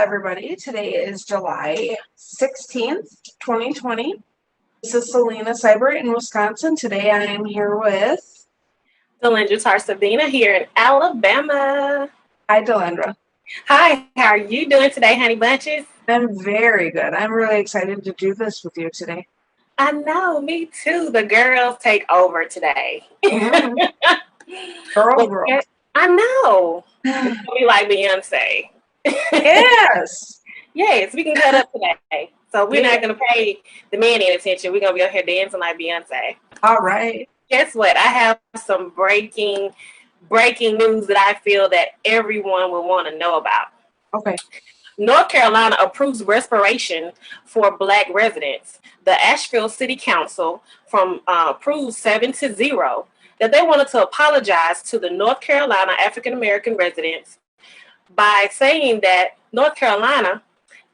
everybody. Today is July 16th, 2020. This is Selena Seibert in Wisconsin. Today I am here with Delendra Tarsavina here in Alabama. Hi, Delendra. Hi, how are you doing today, honey bunches? I'm very good. I'm really excited to do this with you today. I know, me too. The girls take over today. Mhm. Girl. I know. It's gonna be like Beyonce. Yes. Yes, we can cut up today. So we're Yeah. not gonna pay the men any attention. We're gonna be out here dancing like Beyonce. All right. Guess what? I have some breaking news that I feel that everyone will want to know about. Okay. North Carolina approves respiration for Black residents. The Asheville City Council approved 7-0 that they wanted to apologize to the North Carolina African American residents by saying that North Carolina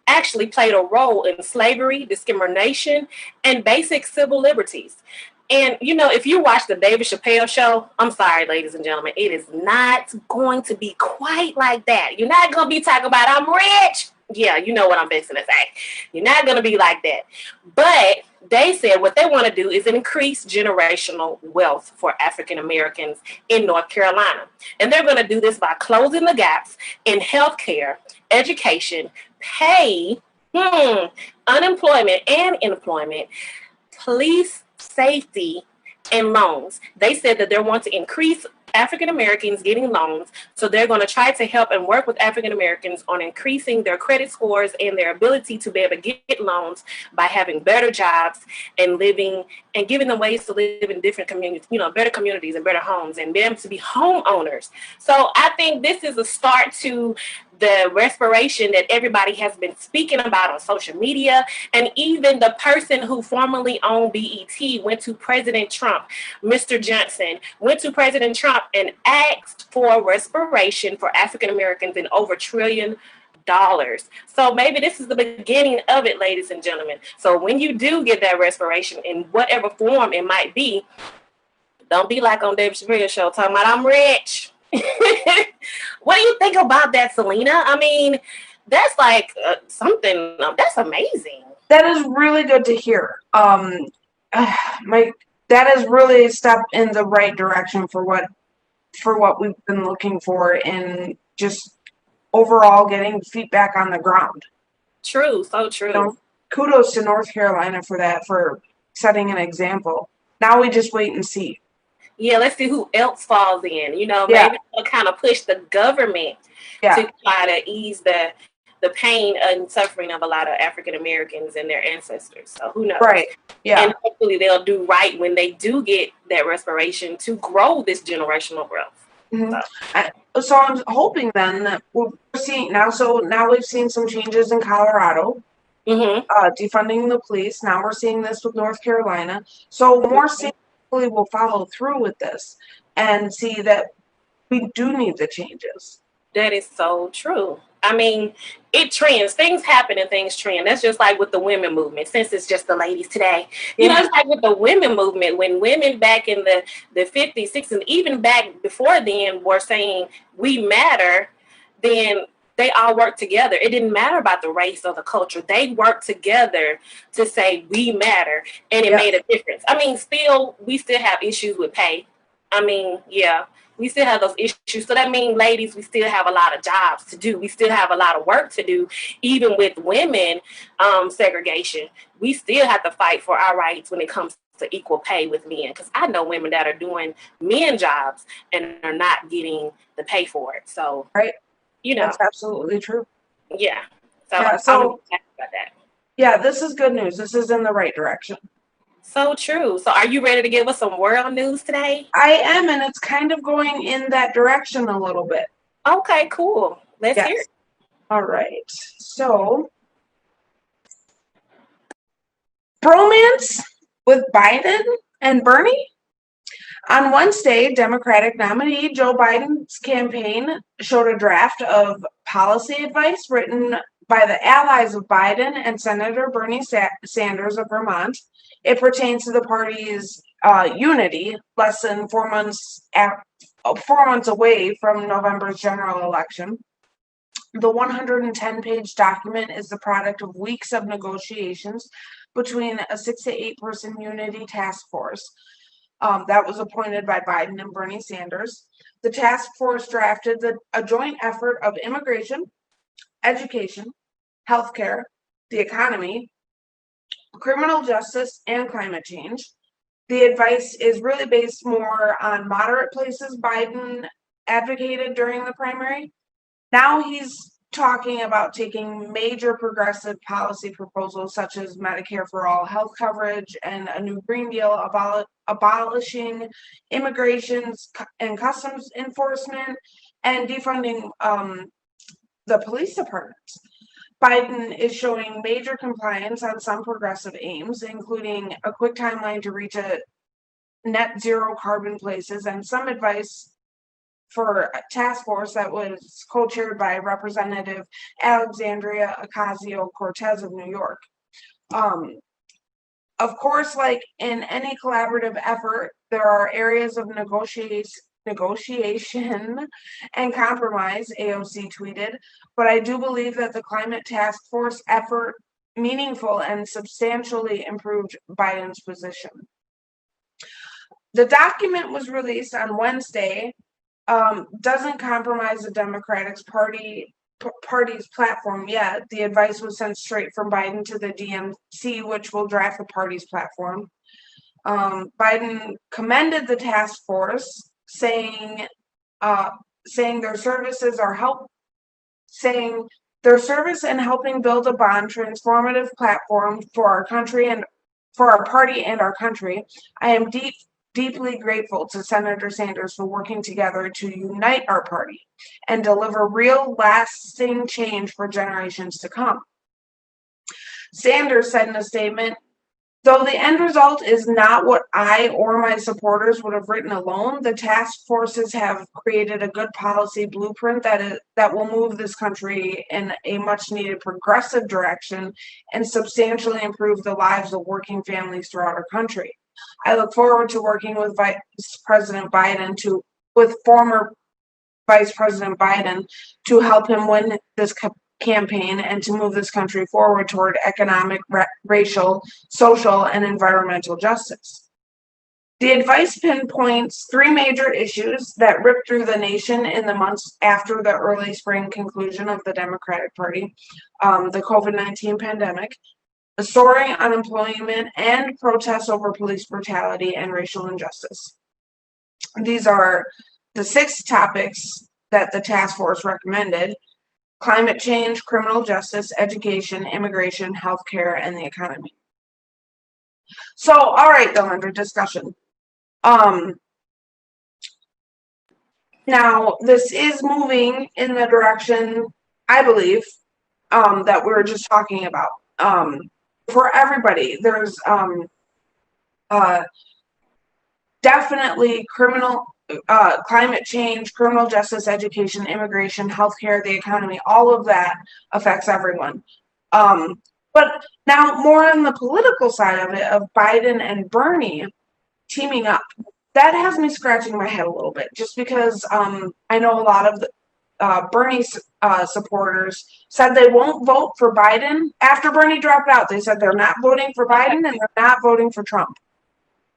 actually played a role in slavery, discrimination, and basic civil liberties. And, you know, if you watch the David Chappelle show, I'm sorry, ladies and gentlemen, it is not going to be quite like that. You're not going to be talking about, I'm rich. Yeah, you know what I'm fixing to say. You're not going to be like that. But they said what they want to do is increase generational wealth for African Americans in North Carolina. And they're going to do this by closing the gaps in healthcare, education, pay, unemployment and employment, police safety, and loans. They said that they want to increase African Americans getting loans, so they're going to try to help and work with African Americans on increasing their credit scores and their ability to be able to get loans by having better jobs and living and giving them ways to live in different communities, you know, better communities and better homes and be able to be homeowners. So I think this is a start to the respiration that everybody has been speaking about on social media. And even the person who formerly owned BET went to President Trump, Mr. Johnson, went to President Trump and asked for respiration for African Americans in over $1 trillion. So maybe this is the beginning of it, ladies and gentlemen. So when you do get that respiration in whatever form it might be, don't be like on David Chappelle's show talking about I'm rich. What do you think about that, Selena? I mean, that's like something that's amazing. That is really good to hear. That is really a step in the right direction for what we've been looking for in just overall getting feet back on the ground. True, so true. You know, kudos to North Carolina for that, for setting an example. Now we just wait and see. Yeah, let's see who else falls in. You know, Yeah. maybe it'll kind of push the government to try to ease the pain and suffering of a lot of African Americans and their ancestors. So who knows? Right. Yeah. And hopefully they'll do right when they do get that respiration to grow this generational growth. Mm-hmm. So I'm hoping then that we're seeing now. So now we've seen some changes in Colorado, defunding the police. Now we're seeing this with North Carolina. So more states will follow through with this and see that we do need the changes. That is so true. I mean, it trends. Things happen and things trend. That's just like with the women movement, since it's just the ladies today. You know, it's like with the women movement, when women back in the 50s, 60s, and even back before then were saying we matter, then they all worked together. It didn't matter about the race or the culture. They worked together to say we matter, and it made a difference. I mean, we still have issues with pay. I mean, yeah. We still have those issues. So that means, ladies, we still have a lot of jobs to do. We still have a lot of work to do. Even with women segregation, we still have to fight for our rights when it comes to equal pay with men. Because I know women that are doing men jobs and are not getting the pay for it. So, you know. That's absolutely true. Yeah. So, I'm happy about that. Yeah, this is good news. This is in the right direction. So true. So are you ready to give us some world news today? I am, and it's kind of going in that direction a little bit. Okay, cool. Let's hear it. All right. So, bromance with Biden and Bernie? On Wednesday, Democratic nominee Joe Biden's campaign showed a draft of policy advice written by the allies of Biden and Senator Bernie Sanders of Vermont. It pertains to the party's unity less than 4 months away from November's general election. The 110-page document is the product of weeks of negotiations between a 6 to 8 person unity task force that was appointed by Biden and Bernie Sanders. The task force drafted a joint effort of immigration, education, healthcare, the economy, criminal justice, and climate change. The advice is really based more on moderate places Biden advocated during the primary. Now he's talking about taking major progressive policy proposals such as Medicare for all health coverage and a new Green Deal abolishing immigration and customs enforcement and defunding the police departments. Biden is showing major compliance on some progressive aims, including a quick timeline to reach a net zero carbon places and some advice for a task force that was co-chaired by Representative Alexandria Ocasio-Cortez of New York. Of course, like in any collaborative effort, there are areas of negotiation and compromise, AOC tweeted, but I do believe that the climate task force effort meaningful and substantially improved Biden's position. The document was released on Wednesday, doesn't compromise the Democratic Party's platform yet. The advice was sent straight from Biden to the DNC, which will draft the party's platform. Biden commended the task force, saying their services are saying their service in helping build a bond transformative platform for our country and for our party and our country. I am deeply grateful to Senator Sanders for working together to unite our party and deliver real lasting change for generations to come. Sanders said in a statement, though the end result is not what I or my supporters would have written alone, the task forces have created a good policy blueprint that will move this country in a much needed progressive direction and substantially improve the lives of working families throughout our country. I look forward to working with former Vice President Biden to help him win this campaign and to move this country forward toward economic, racial, social, and environmental justice. The advice pinpoints 3 major issues that ripped through the nation in the months after the early spring conclusion of the Democratic Party, the COVID-19 pandemic, soaring unemployment, and protests over police brutality and racial injustice. These are the 6 topics that the task force recommended: climate change, criminal justice, education, immigration, healthcare, and the economy. So, all right, Bill, under discussion. Now, this is moving in the direction, I believe, that we were just talking about. For everybody, there's definitely climate change, criminal justice, education, immigration, healthcare, the economy, all of that affects everyone. But now more on the political side of it, of Biden and Bernie teaming up, that has me scratching my head a little bit, just because I know a lot of the Bernie supporters said they won't vote for Biden. After Bernie dropped out, they said they're not voting for Biden and they're not voting for Trump.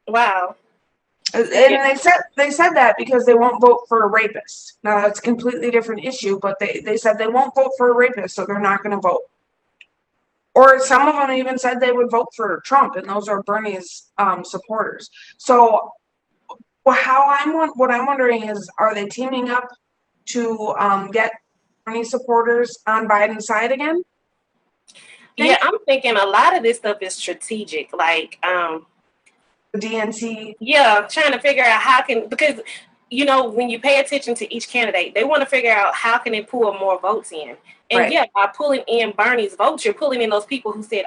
Wow. And they said that because they won't vote for a rapist. Now that's a completely different issue, but they said they won't vote for a rapist, so they're not going to vote. Or some of them even said they would vote for Trump, and those are Bernie's supporters. So what I'm wondering is, are they teaming up to get Bernie supporters on Biden's side again? Yeah, I'm thinking a lot of this stuff is strategic, like the DNC. Yeah, trying to figure out because when you pay attention to each candidate, they want to figure out how can they pull more votes in. And right. Yeah, by pulling in Bernie's votes, you're pulling in those people who said,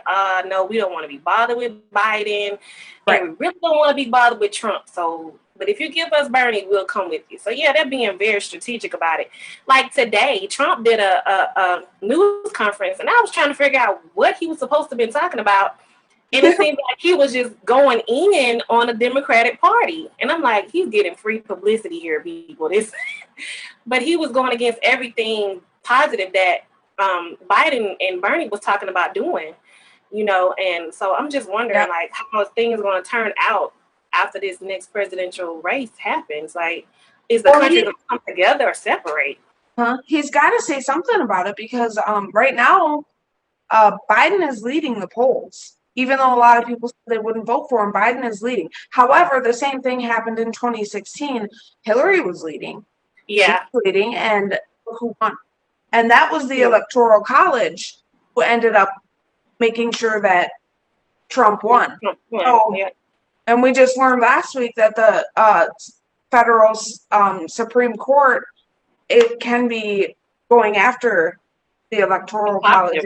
no, we don't want to be bothered with Biden. Right. And we really don't want to be bothered with Trump. But if you give us Bernie, we'll come with you. So yeah, they're being very strategic about it. Like today, Trump did a news conference, and I was trying to figure out what he was supposed to be talking about. And it seemed like he was just going in on the Democratic Party. And I'm like, he's getting free publicity here, people. But he was going against everything positive that Biden and Bernie was talking about doing, and so I'm just wondering, like, how things going to turn out after this next presidential race happens. Like, is the country going to come together or separate? He's got to say something about it because right now, Biden is leading the polls. Even though a lot of people said they wouldn't vote for him, Biden is leading. However, the same thing happened in 2016. Hillary was leading. Yeah. She was leading, and who won? And that was the Electoral College who ended up making sure that Trump won. And we just learned last week that the federal Supreme Court, it can be going after the Electoral College,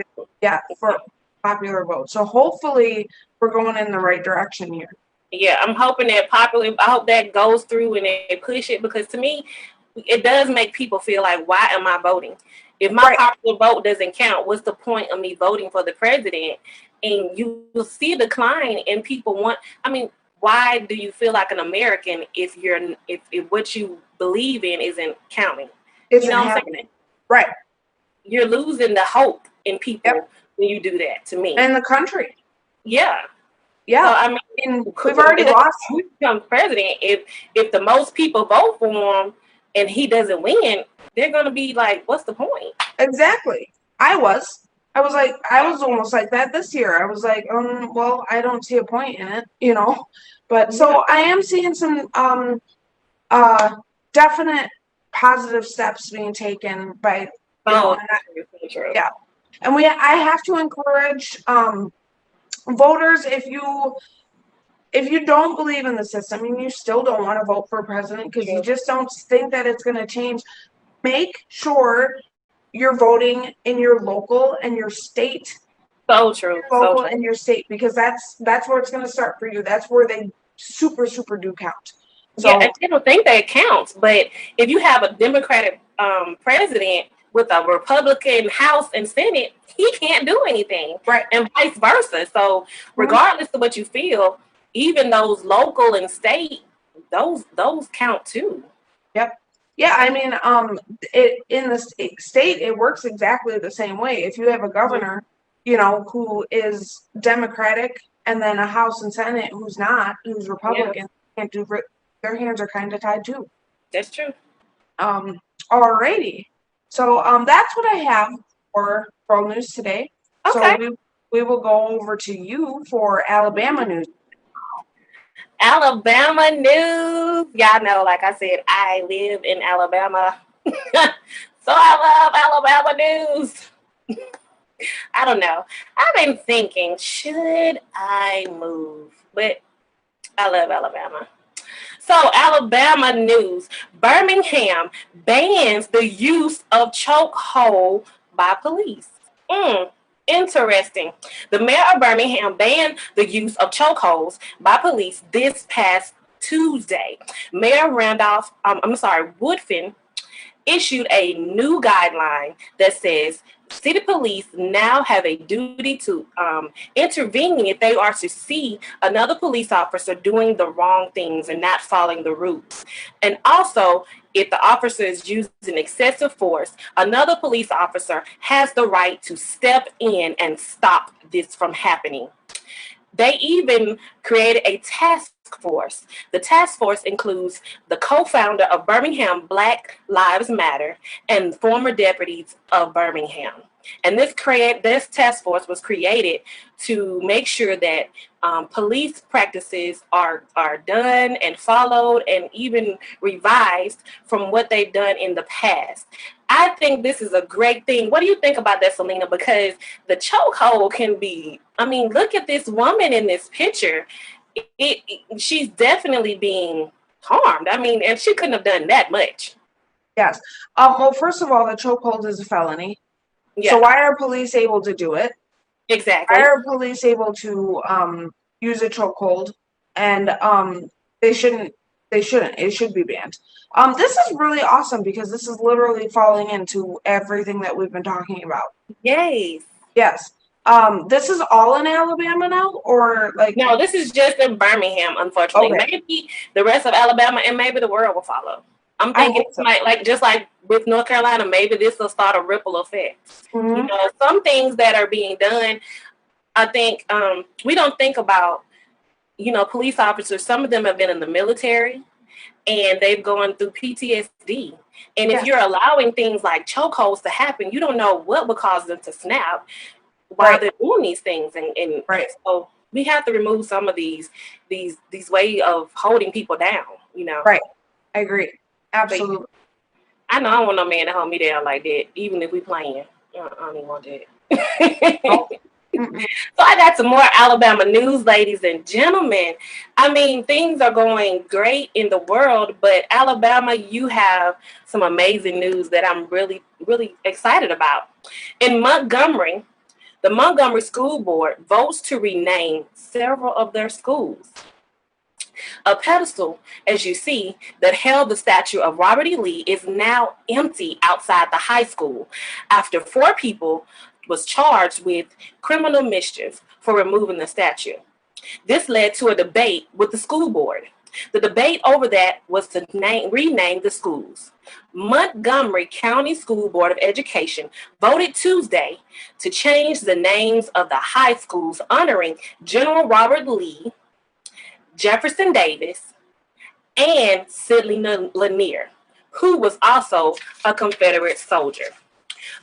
for popular vote. So hopefully we're going in the right direction here. Yeah, I'm hoping that I hope that goes through and they push it, because to me, it does make people feel like, why am I voting? If my popular vote doesn't count, what's the point of me voting for the president? And you will see a decline in people why do you feel like an American if what you believe in isn't counting? Isn't happening. Right. You're losing the hope in people when you do that, to me. And the country. Yeah. Yeah. So, we've already lost. Who becomes president, if the most people vote for him and he doesn't win, they're going to be like, what's the point? Exactly. I was almost like that this year. I was like, well, I don't see a point in it, But so I am seeing some definite positive steps being taken by yeah. And I have to encourage voters, if you don't believe in the system and you still don't want to vote for a president because you just don't think that it's going to change, make sure you're voting in your local and your state. So true. Local and your state, because that's where it's going to start for you. That's where they super do count. So, yeah, and people think that it counts, but if you have a Democratic president with a Republican House and Senate, he can't do anything, right? And vice versa. So, regardless of what you feel, even those local and state, those count too. Yep. Yeah, I mean, in the state, it works exactly the same way. If you have a governor, who is Democratic, and then a House and Senate who's Republican, can't do. Their hands are kind of tied too. That's true. Alrighty. So that's what I have for world news today. Okay. So we will go over to you for Alabama news. Alabama news. Y'all know, like I said, I live in Alabama. So I love Alabama news. I don't know. I've been thinking, should I move? But I love Alabama. So, Alabama news. Birmingham bans the use of chokehold by police. Interesting. The mayor of Birmingham banned the use of chokeholds by police this past Tuesday. Mayor Woodfin issued a new guideline that says city police now have a duty to intervene if they are to see another police officer doing the wrong things and not following the rules. And also, if the officer is using excessive force, another police officer has the right to step in and stop this from happening. They even created a task force. The task force includes the co-founder of Birmingham Black Lives Matter and former deputies of Birmingham. And this task force was created to make sure that police practices are done and followed and even revised from what they've done in the past. I think this is a great thing. What do you think about that, Selena? Because the chokehold can be, look at this woman in this picture. She's definitely being harmed. And she couldn't have done that much. Yes. Well, first of all, the chokehold is a felony. Yeah. So why are police able to do it? Exactly. Why are police able to use a chokehold? And they shouldn't. It should be banned. This is really awesome because this is literally falling into everything that we've been talking about. Yes. Yes. This is all in Alabama now, or like? No, this is just in Birmingham, unfortunately. Okay. Maybe the rest of Alabama and maybe the world will follow. I'm I thinking hope so. like just like with North Carolina, maybe this will start a ripple effect. You Mhm. know, some things that are being done, I think we don't think about, you know, police officers. Some of them have been in the military and they've gone through PTSD. And if Yes. you're allowing things like chokeholds to happen, you don't know what would cause them to snap while Right. they're doing these things. And Right. so we have to remove some of these way of holding people down, you know. Right. I agree. But Absolutely. I know I don't want no man to hold me down like that, even if we playing. I don't even want that. Oh. Mm-mm. So I got some more Alabama news, ladies and gentlemen. I mean, things are going great in the world, but Alabama, you have some amazing news that I'm really, really excited about. In Montgomery, the Montgomery School Board votes to rename several of their schools. A pedestal, as you see, that held the statue of Robert E. Lee is now empty outside the high school after 4 people was charged with criminal mischief for removing the statue. This led to a debate with the school board. The debate over that was to rename the schools. Montgomery County School Board of Education voted Tuesday to change the names of the high schools honoring General Robert Lee, Jefferson Davis, and Sidney Lanier, who was also a Confederate soldier.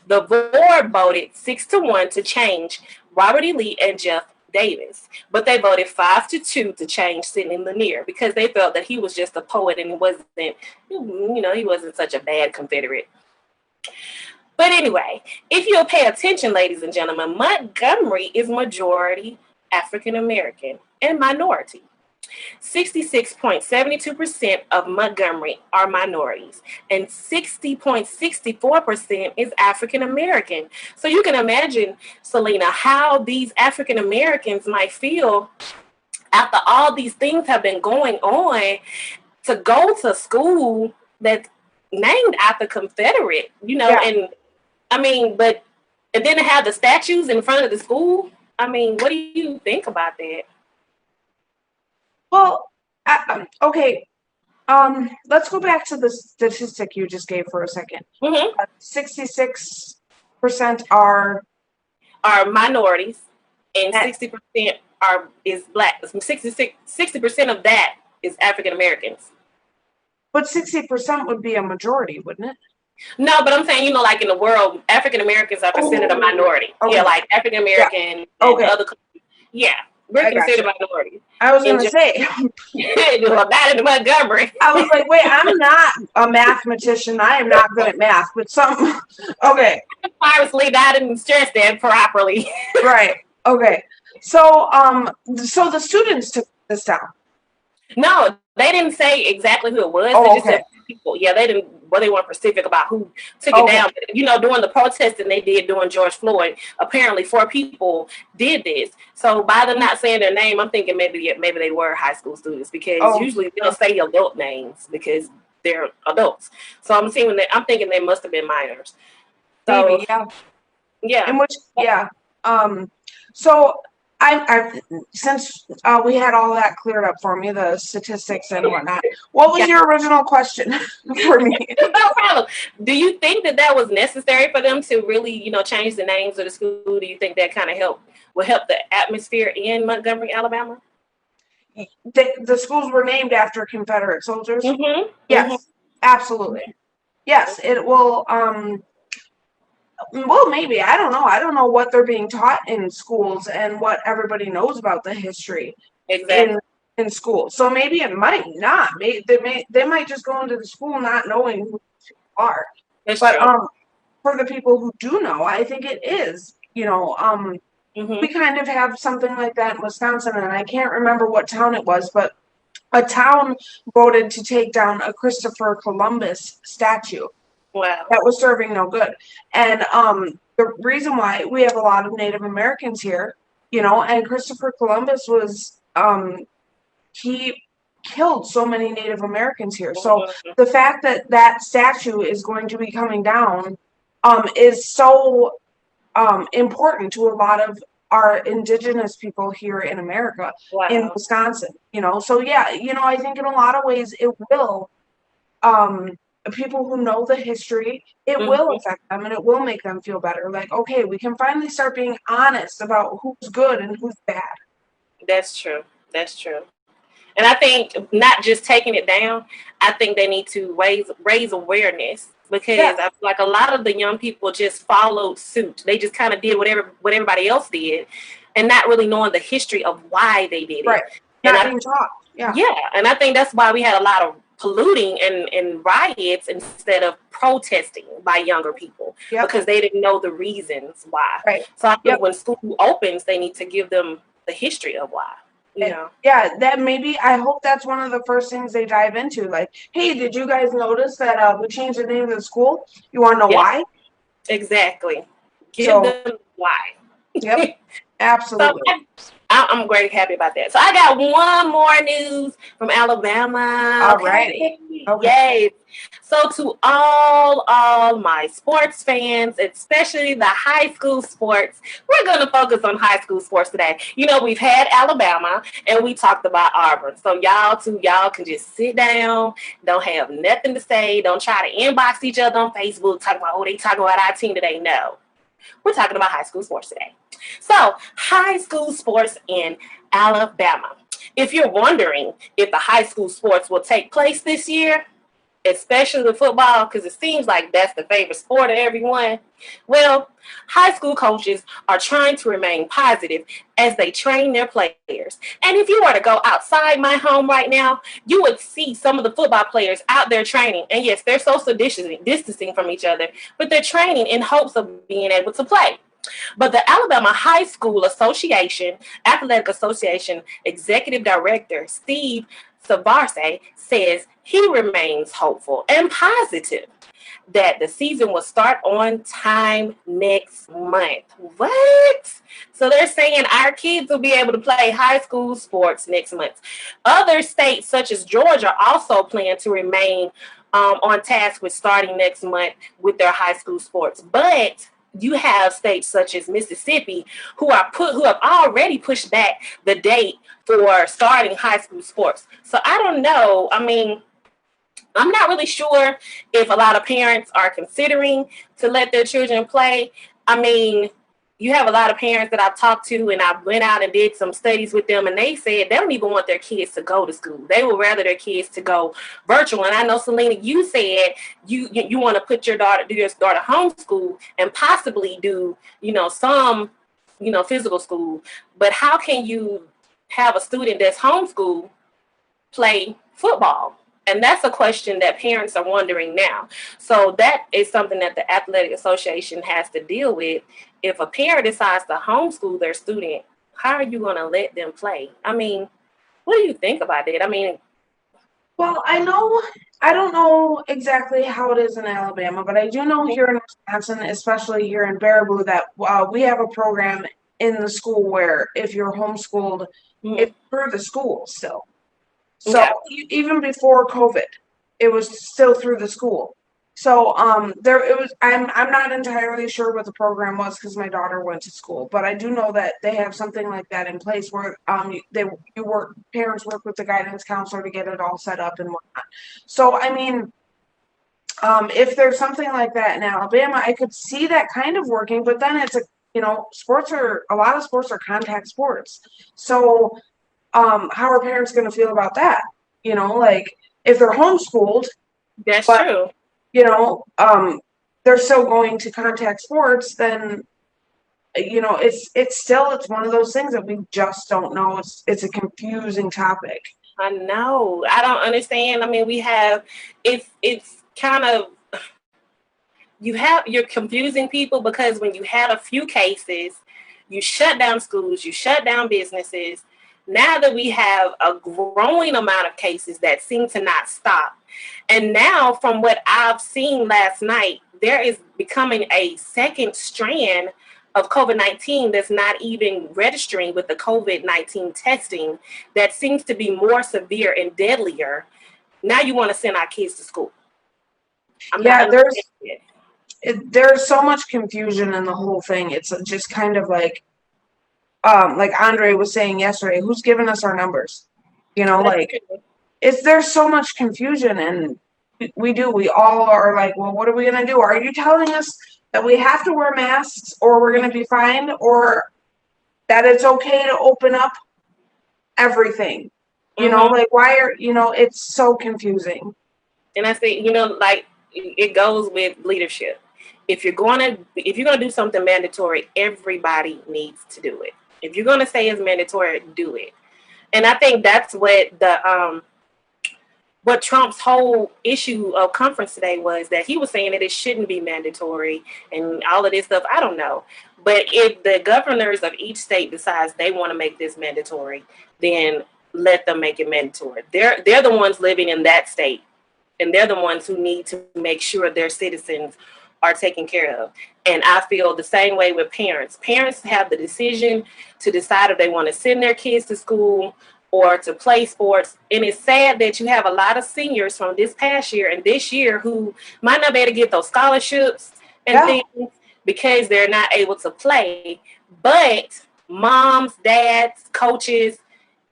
The board voted 6-1 to change Robert E. Lee and Jeff Davis, but they voted 5-2 to change Sidney Lanier because they felt that he was just a poet and he wasn't such a bad Confederate. But anyway, if you'll pay attention, ladies and gentlemen, Montgomery is majority African American and minority. 66.72% of Montgomery are minorities, and 60.64% is African American. So you can imagine, Selena, how these African Americans might feel after all these things have been going on to go to school that's named after Confederate, you know, Yeah. and I mean, and then to have the statues in front of the school. I mean, what do you think about that? Well, okay. Let's go back to the statistic you just gave for a second. Mm-hmm. 66% are minorities, and at, 60% is black. 60% of that is African Americans. but 60% would be a majority, wouldn't it? No, but I'm saying, you know, like in the world, African Americans are considered a minority. Okay. Yeah, like African American and Okay. other. Yeah, we're I considered gotcha. minorities. I was gonna say, Not in Montgomery. I was like, wait, I'm not a mathematician. I am not good at math, but some. Okay. Obviously, I didn't stress that properly. Right. Okay. So, so the students took this down. No, they didn't say exactly who it was. Oh, They just okay. said people. Yeah, they didn't. Well, they weren't specific about who took it Okay. down. But, you know, during the protesting they did during George Floyd, apparently 4 people did this. So by them not saying their name, I'm thinking maybe they were high school students because usually they'll say adult names because they're adults. So I'm thinking they must have been minors. So Maybe, yeah. yeah. In which, yeah. So I since we had all that cleared up for me, the statistics and whatnot. What was your original question for me? No problem. Do you think that was necessary for them to really, you know, change the names of the school? Do you think that kind of will help the atmosphere in Montgomery, Alabama? The schools were named after Confederate soldiers. Mm-hmm. Yes, absolutely. Yes, it will. Well, maybe. I don't know. I don't know what they're being taught in schools and what everybody knows about the history Exactly. in school. So maybe it might not. They might just go into the school not knowing who they are. That's But true. for the people who do know, I think it is. You know, Mm-hmm. we kind of have something like that in Wisconsin, and I can't remember what town it was, but a town voted to take down a Christopher Columbus statue. Wow. That was serving no good. And the reason why we have a lot of Native Americans here, you know, and Christopher Columbus was he killed so many Native Americans here. So the fact that that statue is going to be coming down is so important to a lot of our indigenous people here in America, in Wisconsin, you know. So yeah, you know, I think in a lot of ways it will people who know the history, it will Mhm. affect them and it will make them feel better. Like, okay, we can finally start being honest about who's good and who's bad. That's true. That's true. And I think not just taking it down, I think they need to raise awareness, Yeah, because I feel like a lot of the young people just followed suit. They just kind of did what everybody else did, and not really knowing the history of why they did right. it. And Not being taught. Yeah. yeah, and I think that's why we had a lot of polluting and riots instead of protesting by younger people, Yep. because they didn't know the reasons why. Right. So I Yep. think when school opens, they need to give them the history of why. You know. Yeah, that maybe I hope that's one of the first things they dive into. Like, hey, did you guys notice that we changed the name of the school? You want to know Yeah. why? Exactly. Give So, them why. yep, So absolutely. I'm very happy about that. So I got one more news from Alabama. All Okay. righty. Okay. Yay. So to all my sports fans, especially the high school sports, we're going to focus on high school sports today. You know, we've had Alabama and we talked about Auburn. So y'all can just sit down, don't have nothing to say, don't try to inbox each other on Facebook, talking about, oh, they talking about our team today. No. We're talking about high school sports today. So, high school sports in Alabama. If you're wondering if the high school sports will take place this year, especially the football, because it seems like that's the favorite sport of everyone. Well, high school coaches are trying to remain positive as they train their players. And if you were to go outside my home right now, you would see some of the football players out there training. And yes, they're social distancing from each other, but they're training in hopes of being able to play. But the Alabama High School Association, Athletic Association Executive Director Steve Savarse says he remains hopeful and positive that the season will start on time next month. What? So they're saying our kids will be able to play high school sports next month. Other states, such as Georgia, also plan to remain on task with starting next month with their high school sports. But you have states such as Mississippi who have already pushed back the date for starting high school sports. So I don't know. I mean, I'm not really sure if a lot of parents are considering to let their children play. I mean, you have a lot of parents that I've talked to, and I went out and did some studies with them, and they said they don't even want their kids to go to school. They would rather their kids to go virtual. And I know, Selena, you said you want to put your daughter homeschool and possibly do some physical school. But how can you have a student that's homeschooled play football? And that's a question that parents are wondering now. So that is something that the Athletic Association has to deal with. If a parent decides to homeschool their student, how are you going to let them play? I mean, what do you think about it? I mean, Well, I don't know exactly how it is in Alabama, but I do know here in Wisconsin, especially here in Baraboo, that we have a program in the school where if you're homeschooled, it's through the school still. So yeah, even before COVID, it was still through the school. So there it was. I'm not entirely sure what the program was because my daughter went to school, but I do know that they have something like that in place where parents work with the guidance counselor to get it all set up and whatnot. So I mean, if there's something like that in Alabama, I could see that kind of working, but then it's a lot of sports are contact sports. So how are parents going to feel about that? Like if they're homeschooled, that's but true. you know, they're still going to contact sports, then it's one of those things that we just don't know. It's a confusing topic. I know. I don't understand. I mean, it's kind of, you're confusing people, because when you had a few cases, you shut down schools, you shut down businesses. Now that we have a growing amount of cases that seem to not stop, and now from what I've seen last night, there is becoming a second strand of COVID-19 that's not even registering with the COVID-19 testing, that seems to be more severe and deadlier. Now you want to send our kids to school. I'm not Yeah, understanding it. there's so much confusion in the whole thing. It's just kind of like Andre was saying yesterday, who's given us our numbers? That's Like there's so much confusion, and we do. We all are like, well, what are we going to do? Are you telling us that we have to wear masks or we're going to be fined, or that it's okay to open up everything? Like, why are, it's so confusing. And I say, like, it goes with leadership. If you're gonna do something mandatory, everybody needs to do it. If you're gonna say it's mandatory, do it. And I think that's what Trump's whole issue of conference today was, that he was saying that it shouldn't be mandatory and all of this stuff. I don't know. But if the governors of each state decides they want to make this mandatory, then let them make it mandatory. They're the ones living in that state, and they're the ones who need to make sure their citizens are taken care of. And I feel the same way with parents. Parents have the decision to decide if they want to send their kids to school or to play sports. And it's sad that you have a lot of seniors from this past year and this year who might not be able to get those scholarships and things because they're not able to play. But moms, dads, coaches,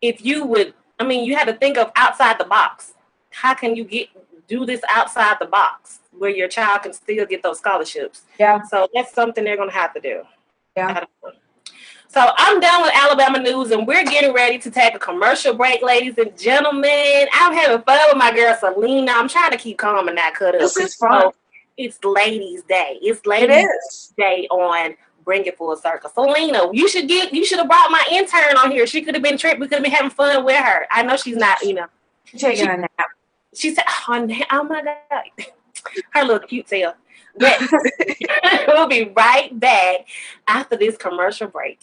if you would, you have to think of outside the box. How can you do this outside the box where your child can still get those scholarships? Yeah. So that's something they're going to have to do. Yeah. So I'm done with Alabama news, and we're getting ready to take a commercial break, ladies and gentlemen. I'm having fun with my girl Selena. I'm trying to keep calm and not cut up. This is fun. It's Ladies' Day. It's Ladies' Day on Bring It Full Circle. Selena, you should have brought my intern on here. She could have been tripped. We could have been having fun with her. I know she's not, taking a nap. She said, oh my God. Her little cute tail. But we'll be right back after this commercial break.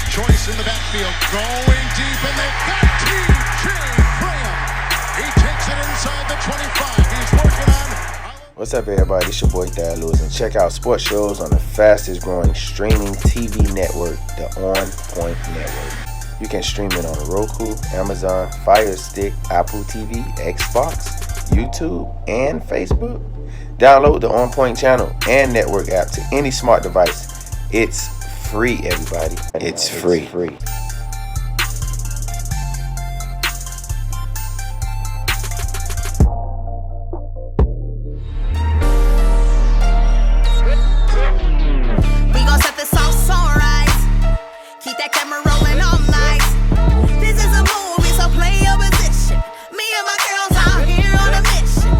Choice in the backfield, going deep, and they've got T.J. Graham. He takes it inside the 25. He's working on. What's up, everybody? It's your boy Thad Lewis, and check out sports shows on the fastest growing streaming TV network, the OnPoint Network. You can stream it on Roku, Amazon, Fire Stick, Apple TV, Xbox, YouTube, and Facebook. Download the OnPoint channel and network app to any smart device. It's free, everybody. It's free. We gon' set this off so right. Keep that camera rolling all night. This is a movie, so play your position. Me and my girls out here on a mission.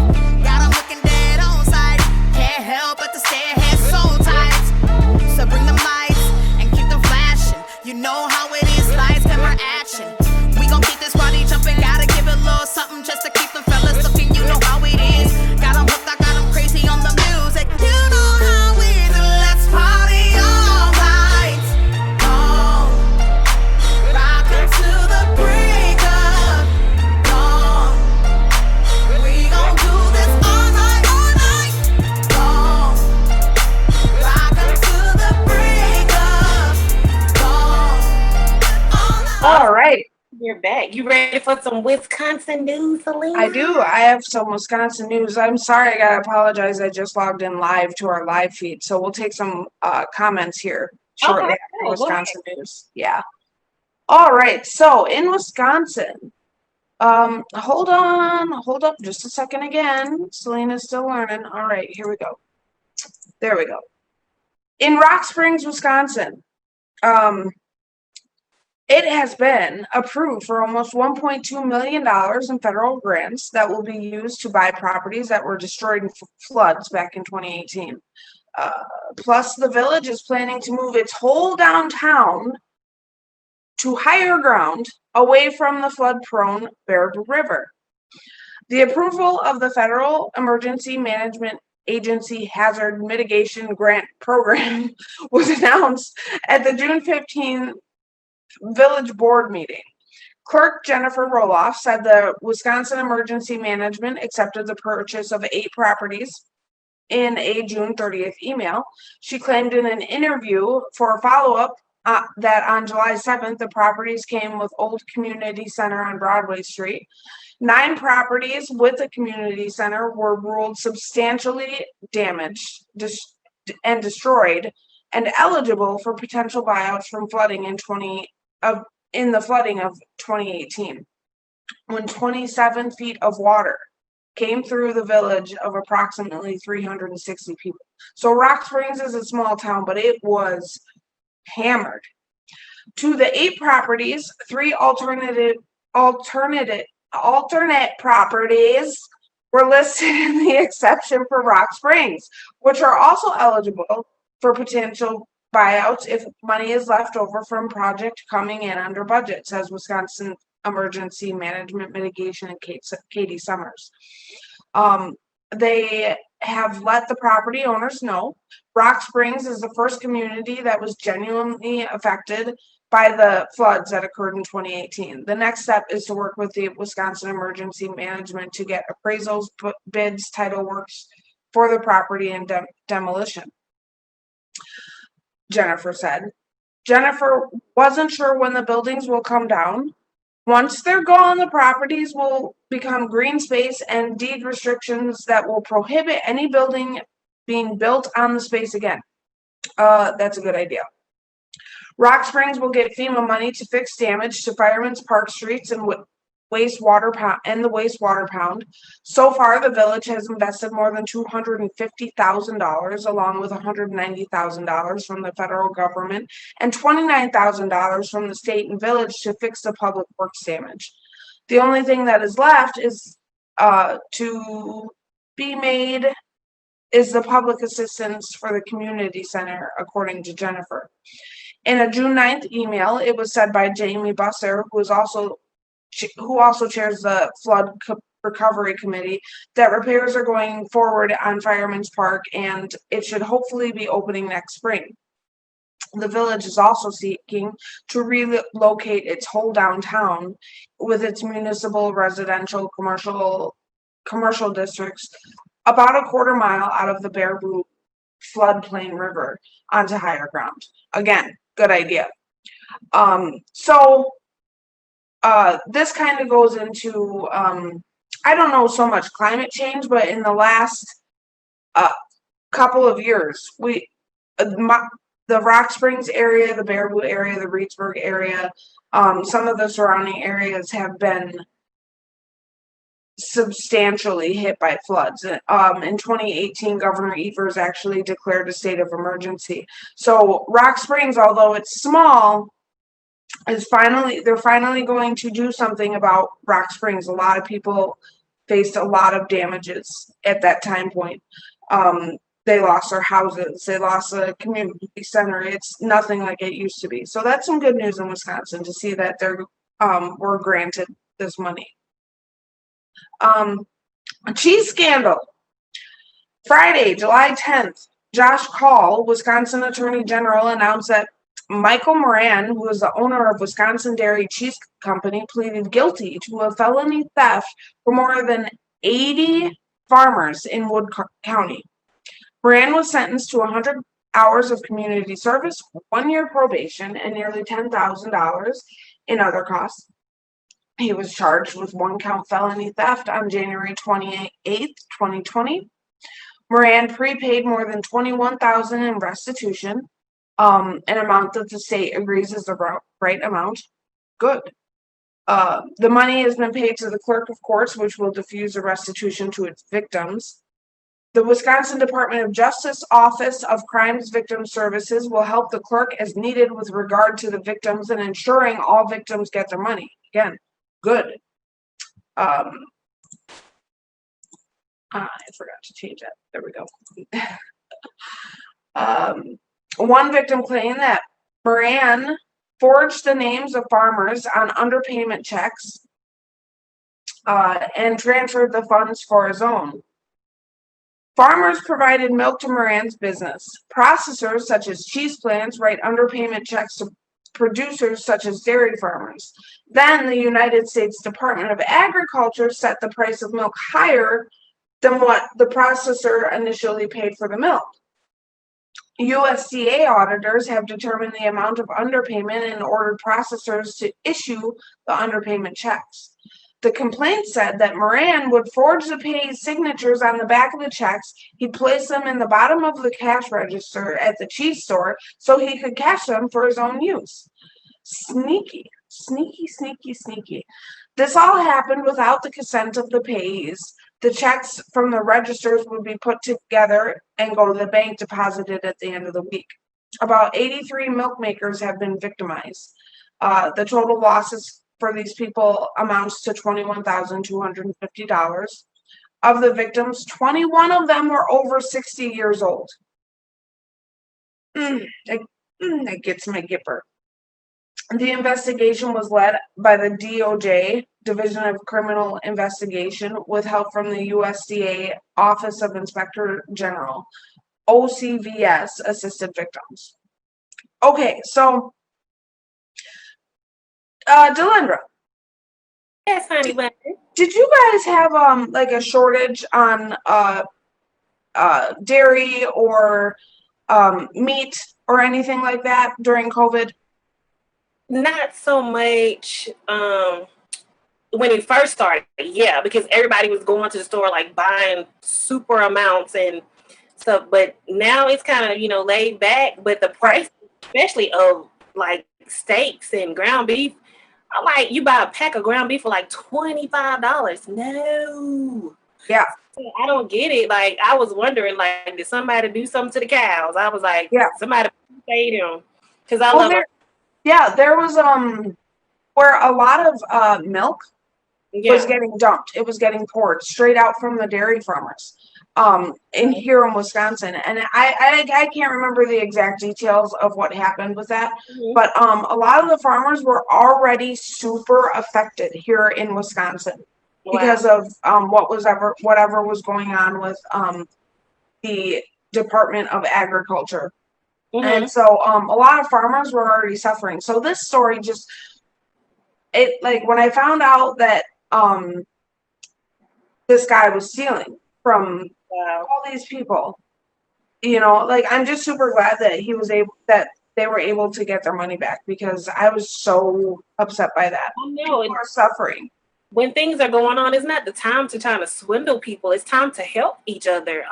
Got 'em looking dead on sight. Can't help but to stare ahead so tight. So bring the lights and keep them flashing. You know how it is, lights, camera, action. We gon' keep this party jumping. Gotta give it a little something just to keep them fellas looking. You know how it is. Got 'em hooked, I got 'em crazy on the music. You know how we do. Let's party all night. Oh, rock until the break of dawn. We gon' do this all night, all night. Oh, rock until the break of dawn. All right. You're back. You ready for some Wisconsin news, Selena? I do. I have some Wisconsin news. I'm sorry. I got to apologize. I just logged in live to our live feed. So we'll take some comments here shortly after Wisconsin news. Yeah. All right. So in Wisconsin, hold up just a second again. Selena's still learning. All right. Here we go. There we go. In Rock Springs, Wisconsin, it has been approved for almost $1.2 million in federal grants that will be used to buy properties that were destroyed in floods back in 2018. Plus, the village is planning to move its whole downtown to higher ground away from the flood-prone Bear River. The approval of the Federal Emergency Management Agency Hazard Mitigation Grant Program was announced at the June 15th Village Board meeting. Clerk Jennifer Roloff said the Wisconsin Emergency Management accepted the purchase of 8 properties in a June 30th email. She claimed in an interview for a follow-up that on July 7th, the properties came with Old Community Center on Broadway Street. 9 properties with the community center were ruled substantially damaged and destroyed and eligible for potential buyouts from flooding in in the flooding of 2018, when 27 feet of water came through the village of approximately 360 people. So Rock Springs is a small town, but it was hammered. To the 8 properties, 3 alternate properties were listed in the exception for Rock Springs, which are also eligible for potential buyouts if money is left over from project coming in under budget, says Wisconsin Emergency Management Mitigation and Katie Summers. They have let the property owners know. Rock Springs is the first community that was genuinely affected by the floods that occurred in 2018. The next step is to work with the Wisconsin Emergency Management to get appraisals, bids, title works for the property and demolition, Jennifer said. Jennifer wasn't sure when the buildings will come down. Once they're gone, the properties will become green space and deed restrictions that will prohibit any building being built on the space again. That's a good idea. Rock Springs will get FEMA money to fix damage to Fireman's Park streets and the wastewater pound. So far, the village has invested more than $250,000, along with $190,000 from the federal government and $29,000 from the state and village to fix the public works damage. The only thing that is left is to be made is the public assistance for the community center, according to Jennifer. In a June 9th email, it was said by Jamie Busser, who also chairs the Flood Recovery Committee, that repairs are going forward on Fireman's Park and it should hopefully be opening next spring. The village is also seeking to relocate its whole downtown with its municipal, residential, commercial districts about a quarter mile out of the Baraboo floodplain river onto higher ground. Again, good idea. This kind of goes into, I don't know so much climate change, but in the last couple of years, the Rock Springs area, the Baraboo area, the Reedsburg area, some of the surrounding areas have been substantially hit by floods. In 2018, Governor Evers actually declared a state of emergency. So Rock Springs, although it's small, they're finally going to do something about Rock Springs. A lot of people faced a lot of damages at that time point. They lost their houses. They lost a community center. It's nothing like it used to be. So that's some good news in Wisconsin to see that they're were granted this money. A cheese scandal. Friday, July 10th, Josh Call, Wisconsin Attorney General, announced that Michael Moran, who is the owner of Wisconsin Dairy Cheese Company, pleaded guilty to a felony theft for more than 80 farmers in Wood County. Moran was sentenced to 100 hours of community service, 1 year probation, and nearly $10,000 in other costs. He was charged with 1-count felony theft on January 28, 2020. Moran prepaid more than $21,000 in restitution, an amount that the state agrees is the right amount. Good. The money has been paid to the clerk of courts, which will diffuse the restitution to its victims. The Wisconsin Department of Justice Office of Crimes Victim Services will help the clerk as needed with regard to the victims and ensuring all victims get their money. Again, good. I forgot to change that. There we go. One victim claimed that Moran forged the names of farmers on underpayment checks and transferred the funds for his own. Farmers provided milk to Moran's business. Processors such as cheese plants write underpayment checks to producers such as dairy farmers. Then the United States Department of Agriculture set the price of milk higher than what the processor initially paid for the milk. USDA auditors have determined the amount of underpayment and ordered processors to issue the underpayment checks. The complaint said that Moran would forge the payee's signatures on the back of the checks. He'd place them in the bottom of the cash register at the cheese store so he could cash them for his own use. Sneaky. Sneaky. This all happened without the consent of the payees. The checks from the registers would be put together and go to the bank deposited at the end of the week. About 83 milk makers have been victimized. The total losses for these people amounts to $21,250. Of the victims, 21 of them were over 60 years old. That gets my gipper. The investigation was led by the DOJ, Division of Criminal Investigation, with help from the USDA Office of Inspector General. OCVS assisted victims. Okay, so Delindra. Yes, honey, but Did you guys have like a shortage on dairy or meat or anything like that during COVID? not so much when it first started, yeah, because everybody was going to the store like buying super amounts and stuff. But now it's kind of laid back. But the price, especially of like steaks and ground beef, I like you buy a pack of ground beef for like $25. No. Yeah. I don't get it. Like I was wondering, like, did somebody do something to the cows? I was like, yeah, somebody paid them because I love. There was where a lot of milk was getting dumped. It was getting poured straight out from the dairy farmers in here in Wisconsin. And I can't remember the exact details of what happened with that, but a lot of the farmers were already super affected here in Wisconsin because of whatever was going on with the Department of Agriculture. And so a lot of farmers were already suffering. So this story when I found out that this guy was stealing from all these people, I'm just super glad that they were able to get their money back, because I was so upset by that. I know. People are suffering. When things are going on, it's not the time to try to swindle people. It's time to help each other.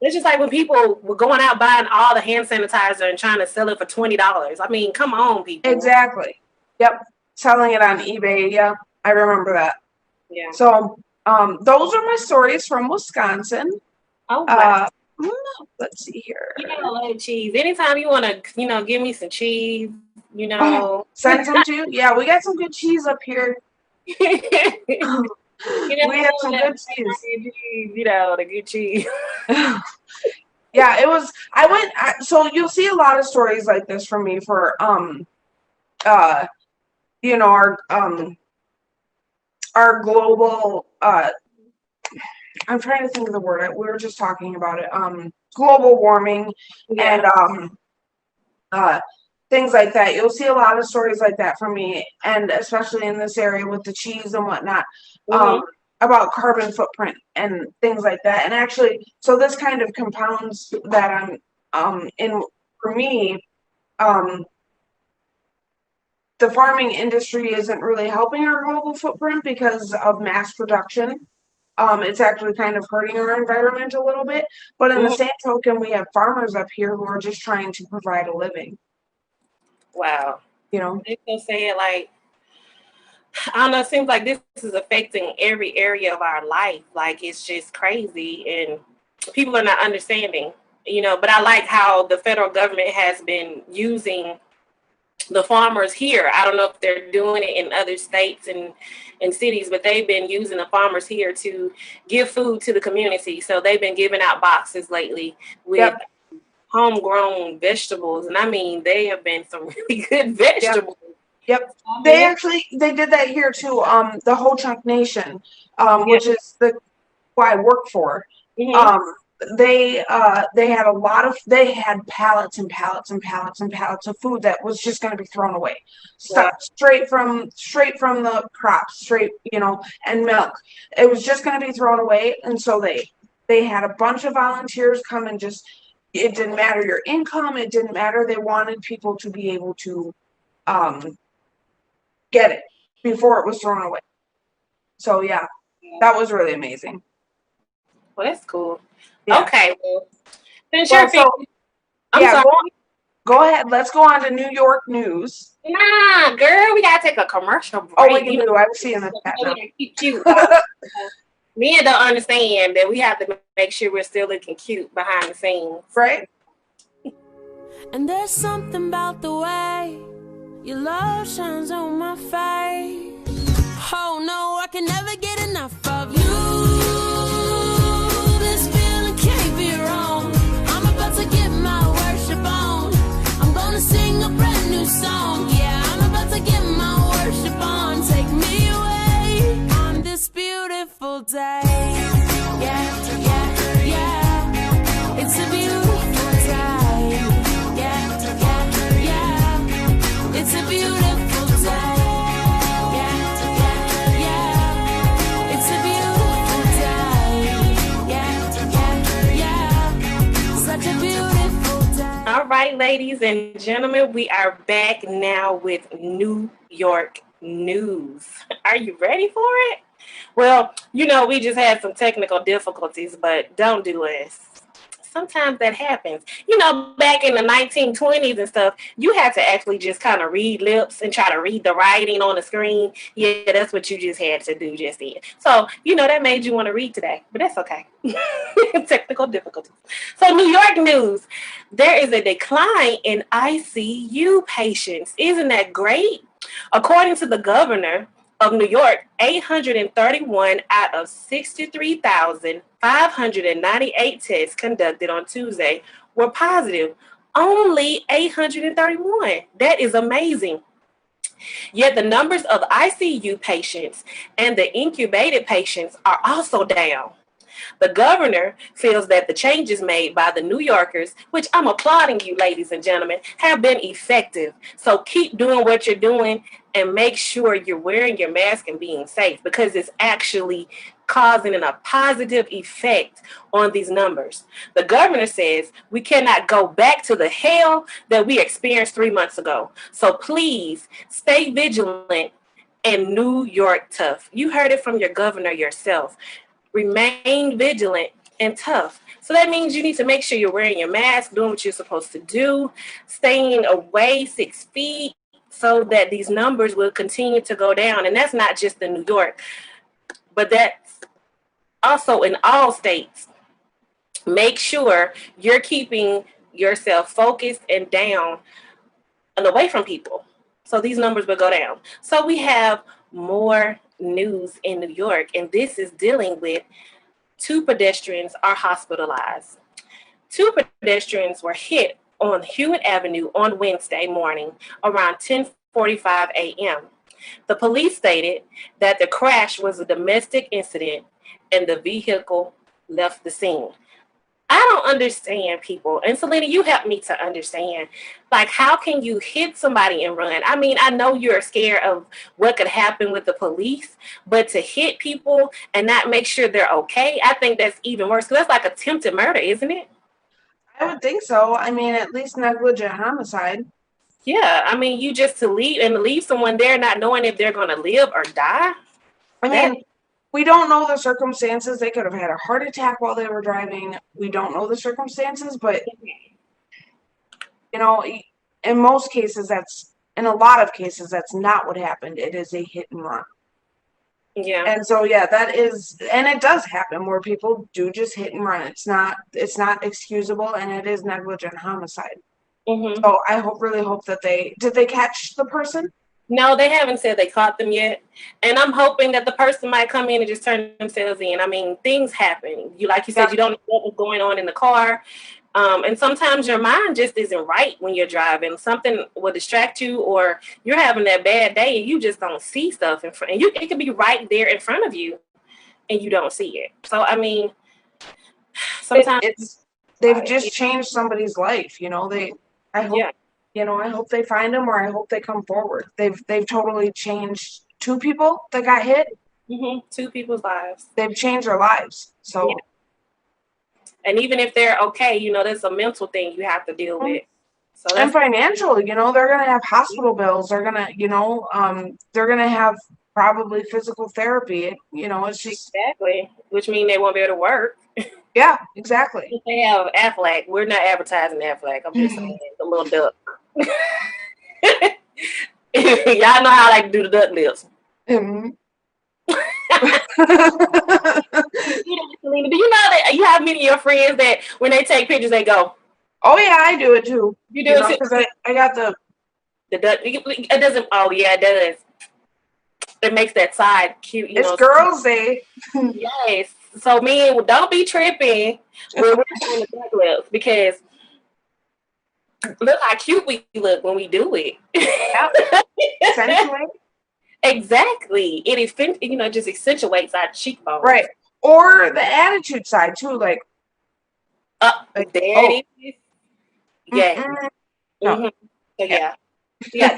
It's just like when people were going out buying all the hand sanitizer and trying to sell it for $20. I mean, come on, people. Exactly. Yep. Selling it on eBay. Yeah, I remember that. Yeah. So those are my stories from Wisconsin. Oh, wow. Let's see here. I love cheese. Anytime you want to, give me some cheese, Send some to you? Yeah, we got some good cheese up here. We have some good cheese. The good cheese. Yeah, it was. So you'll see a lot of stories like this from me for our global. I'm trying to think of the word. We were just talking about it. Global warming and things like that. You'll see a lot of stories like that from me, and especially in this area with the cheese and whatnot, about carbon footprint and things like that. And actually, so this kind of compounds that I'm in for me. The farming industry isn't really helping our global footprint because of mass production. It's actually kind of hurting our environment a little bit. But in the same token, we have farmers up here who are just trying to provide a living. Wow. They still say it like, I don't know, it seems like this is affecting every area of our life. Like, it's just crazy, and people are not understanding, but I like how the federal government has been using the farmers here. I don't know if they're doing it in other states and cities, but they've been using the farmers here to give food to the community. So they've been giving out boxes lately with homegrown vegetables. And I mean, they have been some really good vegetables. Yep. They did that here too. The Whole Chunk Nation, which is who I work for. They had pallets and pallets and pallets and pallets of food that was just going to be thrown away, straight from the crops, and milk. It was just going to be thrown away, and so they had a bunch of volunteers come and just. It didn't matter your income. It didn't matter. They wanted people to be able to get it before it was thrown away. So yeah, that was really amazing. Well, that's cool. Yeah. Okay. Well, I'm sorry. Go ahead. Let's go on to New York news. Nah, girl, we gotta take a commercial break. Oh, we can do. I'm seeing the chat now. Keep cute. Men don't understand that we have to make sure we're still looking cute behind the scenes. Right? And there's something about the way your love shines on my face. Oh no, I can never get enough of you. This feeling can't be wrong. I'm about to get my worship on. I'm gonna sing a brand new song. Yeah, I'm about to get my worship on. Take me away on this beautiful day. Yeah, yeah, yeah. It's a beautiful day. Yeah, yeah, yeah. It's a beautiful day. Yeah, yeah, yeah. It's a beautiful day. Yeah, yeah, yeah. Such a beautiful day. All right, ladies and gentlemen, we are back now with New York news. Are you ready for it? Well, we just had some technical difficulties, but don't do us. Sometimes that happens. Back in the 1920s and stuff, you had to actually just kind of read lips and try to read the writing on the screen. Yeah, that's what you just had to do just then. So, that made you want to read today, but that's okay. Technical difficulties. So, New York news. There is a decline in ICU patients. Isn't that great? According to the governor of New York, 831 out of 63,598 tests conducted on Tuesday were positive. Only 831. That is amazing. Yet the numbers of ICU patients and the incubated patients are also down. The governor feels that the changes made by the New Yorkers, which I'm applauding you, ladies and gentlemen, have been effective. So keep doing what you're doing and make sure you're wearing your mask and being safe, because it's actually causing a positive effect on these numbers. The governor says we cannot go back to the hell that we experienced 3 months ago. So please stay vigilant and New York tough. You heard it from your governor yourself. Remain vigilant and tough. So that means you need to make sure you're wearing your mask, doing what you're supposed to do, staying away 6 feet so that these numbers will continue to go down. And that's not just in New York, but that's also in all states. Make sure you're keeping yourself focused and down and away from people, so these numbers will go down. So we have more news in New York, and this is dealing with 2 pedestrians are hospitalized. 2 pedestrians were hit on Hewitt Avenue on Wednesday morning around 10:45 a.m. The police stated that the crash was a domestic incident and the vehicle left the scene. I don't understand people. And Selena, you helped me to understand. Like, how can you hit somebody and run? I mean, I know you're scared of what could happen with the police, but to hit people and not make sure they're okay, I think that's even worse. Because that's like attempted murder, isn't it? I would think so. I mean, at least negligent homicide. Yeah, I mean, you just to leave someone there not knowing if they're going to live or die. I mean, we don't know the circumstances. They could have had a heart attack while they were driving. We don't know the circumstances, but in most cases, in a lot of cases, that's not what happened. It is a hit and run. Yeah. And so, yeah, that is, and it does happen where people do just hit and run. It's not excusable, and it is negligent homicide. Mm-hmm. So I really hope that did they catch the person? No, they haven't said they caught them yet. And I'm hoping that the person might come in and just turn themselves in. I mean, things happen. Like you said, you don't know what was going on in the car. And sometimes your mind just isn't right when you're driving. Something will distract you, or you're having that bad day and you just don't see stuff in front. And it could be right there in front of you and you don't see it. So, I mean, sometimes they've just changed somebody's life. I hope they find them, or I hope they come forward. They've totally changed 2 people that got hit. Mm-hmm. 2 people's lives. They've changed their lives. So, yeah. And even if they're okay, there's a mental thing you have to deal with. So and financial, they're gonna have hospital bills. They're gonna, they're gonna have probably physical therapy. It's just exactly, which means they won't be able to work. Yeah, exactly. They have Aflac. We're not advertising Aflac. I'm just saying, the little duck. Y'all know how I like to do the duck lips. Mhm. Do you know that you have many of your friends that when they take pictures, they go, Oh yeah, I do it too. you do it too? Because I got the Duck, it doesn't, oh yeah, it does. It makes that side cute, it's girls' day. Yes. So men, don't be tripping when we're doing the duck lips because look how cute we look when we do it. Yep. Accentuate. Exactly. It just accentuates our cheekbones. Right. Or the attitude side too, like There oh. it is. Yeah. No. So yeah. Yeah.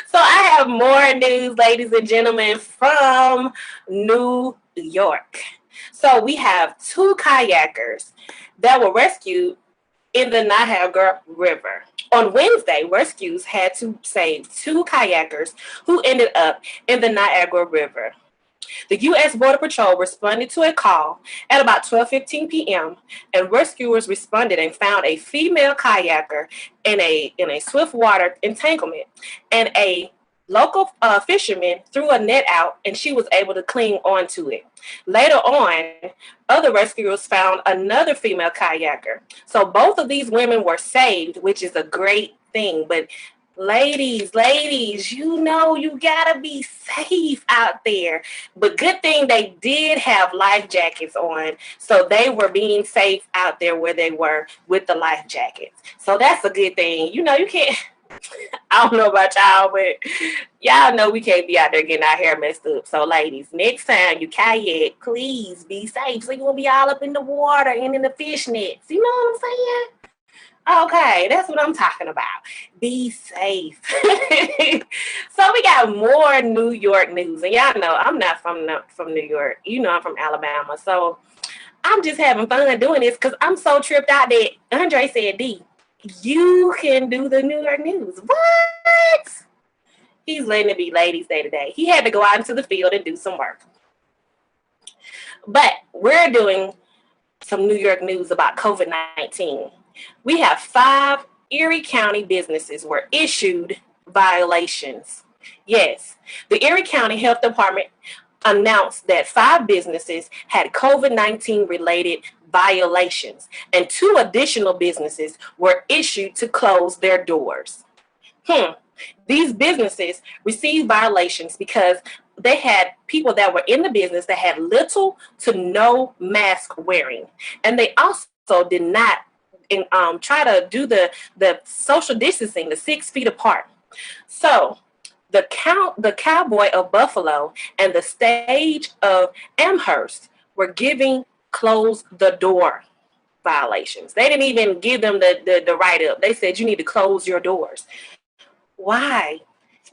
So I have more news, ladies and gentlemen, from New York. So we have 2 kayakers that were rescued in the Niagara River. On Wednesday, rescues had to save 2 kayakers who ended up in the Niagara River. The U.S. Border Patrol responded to a call at about 12:15 p.m. and rescuers responded and found a female kayaker in a swift water entanglement, and a local fisherman threw a net out and she was able to cling onto it. Later on, other rescuers found another female kayaker. So both of these women were saved, which is a great thing. But ladies, you gotta be safe out there. But good thing they did have life jackets on, so they were being safe out there where they were with the life jackets. So that's a good thing. You can't. I don't know about y'all, but y'all know we can't be out there getting our hair messed up. So, ladies, next time you kayak, please be safe. So you won't be all up in the water and in the fish nets. You know what I'm saying? Okay, that's what I'm talking about. Be safe. So we got more New York news, and y'all know I'm not from New York. I'm from Alabama, so I'm just having fun doing this because I'm so tripped out that Andre said, "D, you can do the New York news." What? He's letting it be Ladies' Day today. He had to go out into the field and do some work. But we're doing some New York news about COVID-19. We have 5 Erie County businesses were issued violations. Yes, the Erie County Health Department announced that 5 businesses had COVID-19 related violations, and 2 additional businesses were issued to close their doors. These businesses received violations because they had people that were in the business that had little to no mask wearing, and they also did not try to do the social distancing, the 6 feet apart. So the Cowboy of Buffalo and the Stage of Amherst were giving close the door violations. They didn't even give them the write up. They said you need to close your doors. Why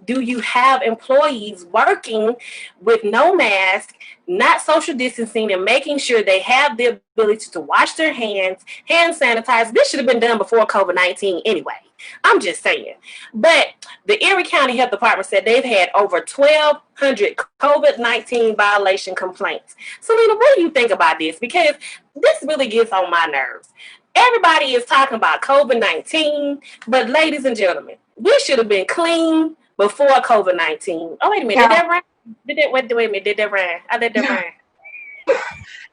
do you have employees working with no mask, not social distancing, and making sure they have the ability to wash their hands, hand sanitize? This should have been done before COVID-19 anyway. I'm just saying. But the Erie County Health Department said they've had over 1,200 COVID-19 violation complaints. Selena, what do you think about this? Because this really gets on my nerves. Everybody is talking about COVID-19, but ladies and gentlemen, we should have been clean before COVID-19. Oh, wait a minute. Yeah. Did that rhyme? Wait a minute. Did that rhyme? I did that rhyme.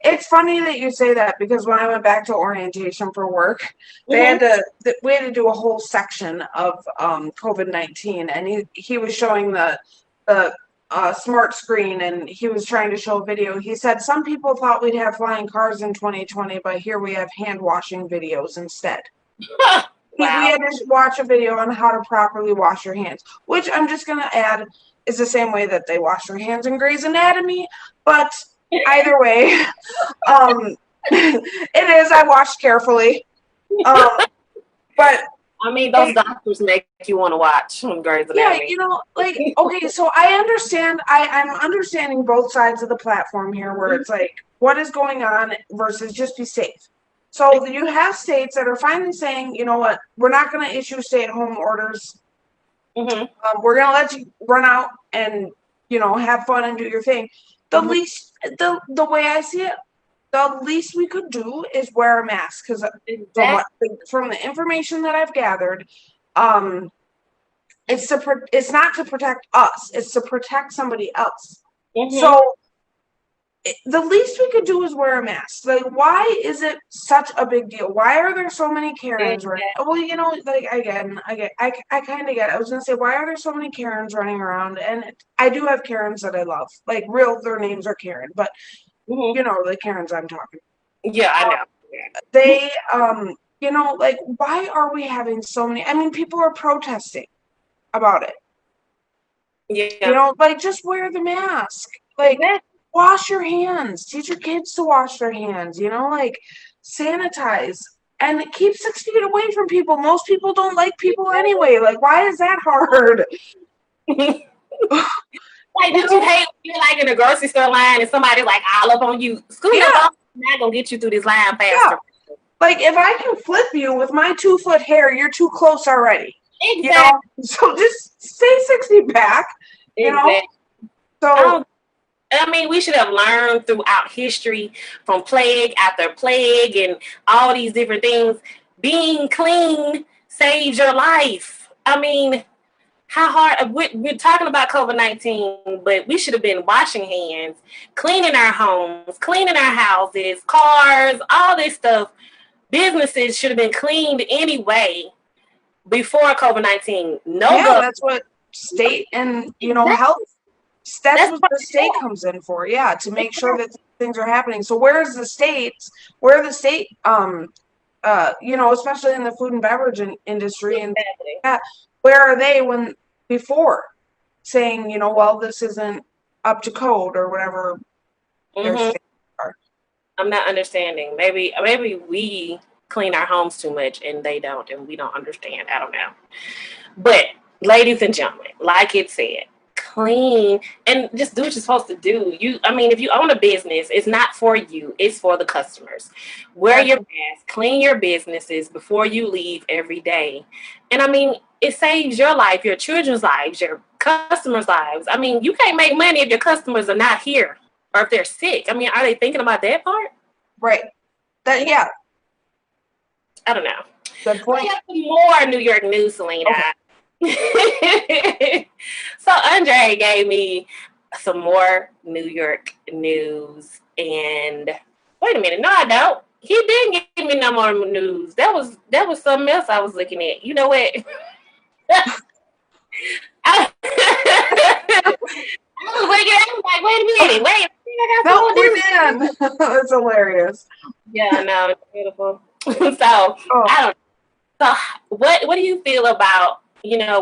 It's funny that you say that because when I went back to orientation for work, we had to do a whole section of COVID-19, and he was showing the smart screen, and he was trying to show a video. He said some people thought we'd have flying cars in 2020, but here we have hand washing videos instead. Wow. We had to watch a video on how to properly wash your hands, which I'm just going to add is the same way that they wash their hands in Grey's Anatomy, but either way, it is. I washed carefully. But I mean, those doctors make you want to watch Grey's Anatomy. Yeah, okay, so I understand. I'm understanding both sides of the platform here where it's like, what is going on versus just be safe. So you have states that are finally saying, you know what, we're not going to issue stay-at-home orders. Mm-hmm. We're going to let you run out and, have fun and do your thing. The way I see it, the least we could do is wear a mask, because from the information that I've gathered, it's not to protect us, it's to protect somebody else. So the least we could do is wear a mask. Like, why is it such a big deal? Why are there so many Karens running? Well, like, I kind of get it. I was gonna say, why are there so many Karens running around? And I do have Karens that I love, like, their names are Karen, but the Karens I'm talking. Yeah, I know. They, like, why are we having so many? I mean, people are protesting about it. Yeah. Like, just wear the mask. Like, wash your hands. Teach your kids to wash their hands. Like, sanitize. And keep 6 feet away from people. Most people don't like people anyway. Like, why is that hard? Like, did you hate when you're like in a grocery store line and somebody's like all up on you? Scoot up, I'm not gonna get you through this line faster. Yeah. Like, if I can flip you with my 2-foot hair, you're too close already. Exactly. So just stay 6 feet back. So I mean, we should have learned throughout history, from plague after plague and all these different things. Being clean saves your life. I mean, how hard, we're talking about COVID-19, but we should have been washing hands, cleaning our homes, cleaning our houses, cars, all this stuff. Businesses should have been cleaned anyway before COVID-19. That's what state and, health. That's what the state comes in for, to make sure that things are happening. So where are the state, especially in the food and beverage industry, and where are they before saying, well, this isn't up to code or whatever their states are. I'm not understanding. Maybe we clean our homes too much and they don't, and we don't understand. I don't know. But ladies and gentlemen, like it said, clean and just do what you're supposed to do. If you own a business, it's not for you, it's for the customers. Wear your mask, clean your businesses before you leave every day. And it saves your life, your children's lives, your customers' lives. You can't make money if your customers are not here or if they're sick. Are they thinking about that part? Right. I don't know. Good point. We have some more New York news, Selena. Okay. So Andre gave me some more New York news, and wait a minute, no, I don't. He didn't give me no more news. That was something else I was looking at. You know what? I was looking at it, like, wait a minute, That's hilarious. Yeah, no, it's beautiful. So I don't. So what do you feel about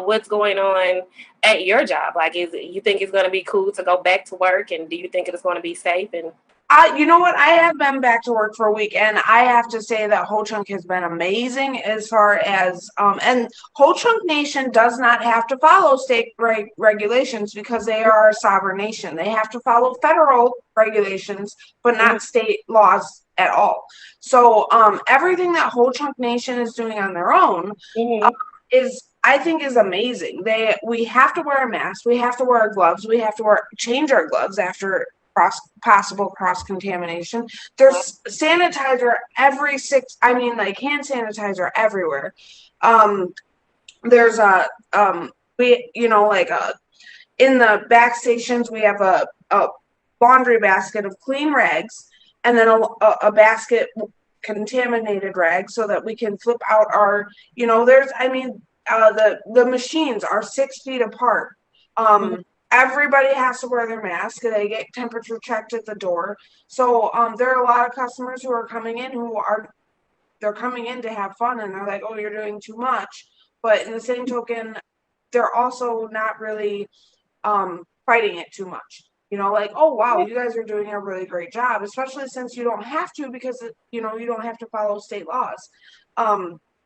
what's going on at your job? Like, you think it's going to be cool to go back to work, and do you think it's going to be safe? And you know what? I have been back to work for a week, and I have to say that Ho Chunk has been amazing as far as and Ho Chunk Nation does not have to follow state regulations because they are a sovereign nation. They have to follow federal regulations, but not state laws at all. So everything that Ho Chunk Nation is doing on their own I think is amazing. We have to wear a mask. We have to wear gloves. We have to change our gloves after possible cross-contamination. There's sanitizer hand sanitizer everywhere. There's in the back stations, we have a laundry basket of clean rags, and then a basket contaminated rags, so that we can flip out our, the machines are 6 feet apart. Everybody has to wear their mask. They get temperature checked at the door. So there are a lot of customers who are coming in they're coming in to have fun, and they're like, oh, you're doing too much. But in the same token, they're also not really fighting it too much. Like, oh, wow, you guys are doing a really great job, especially since you don't have to, because, you don't have to follow state laws.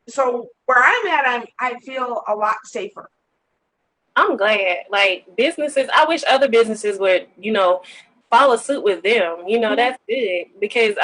So where I'm at, I feel a lot safer. I'm glad. Like, businesses, I wish other businesses would, follow suit with them. That's good. Because,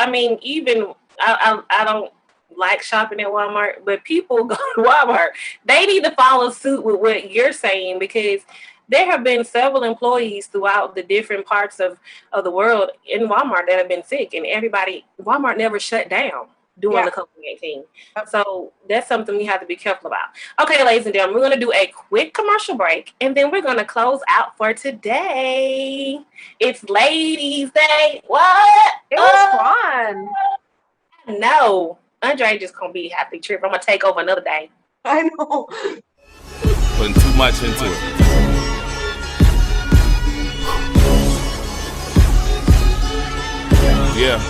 even I don't like shopping at Walmart, but people go to Walmart. They need to follow suit with what you're saying, because there have been several employees throughout the different parts of the world in Walmart that have been sick, and Walmart never shut down during the COVID-19. So that's something we have to be careful about. Okay, ladies and gentlemen, we're going to do a quick commercial break, and then we're going to close out for today. It's Ladies' Day. What? It was fun. No. Andre just going to be happy trip. I'm going to take over another day. I know. Putting too much into it. Yeah.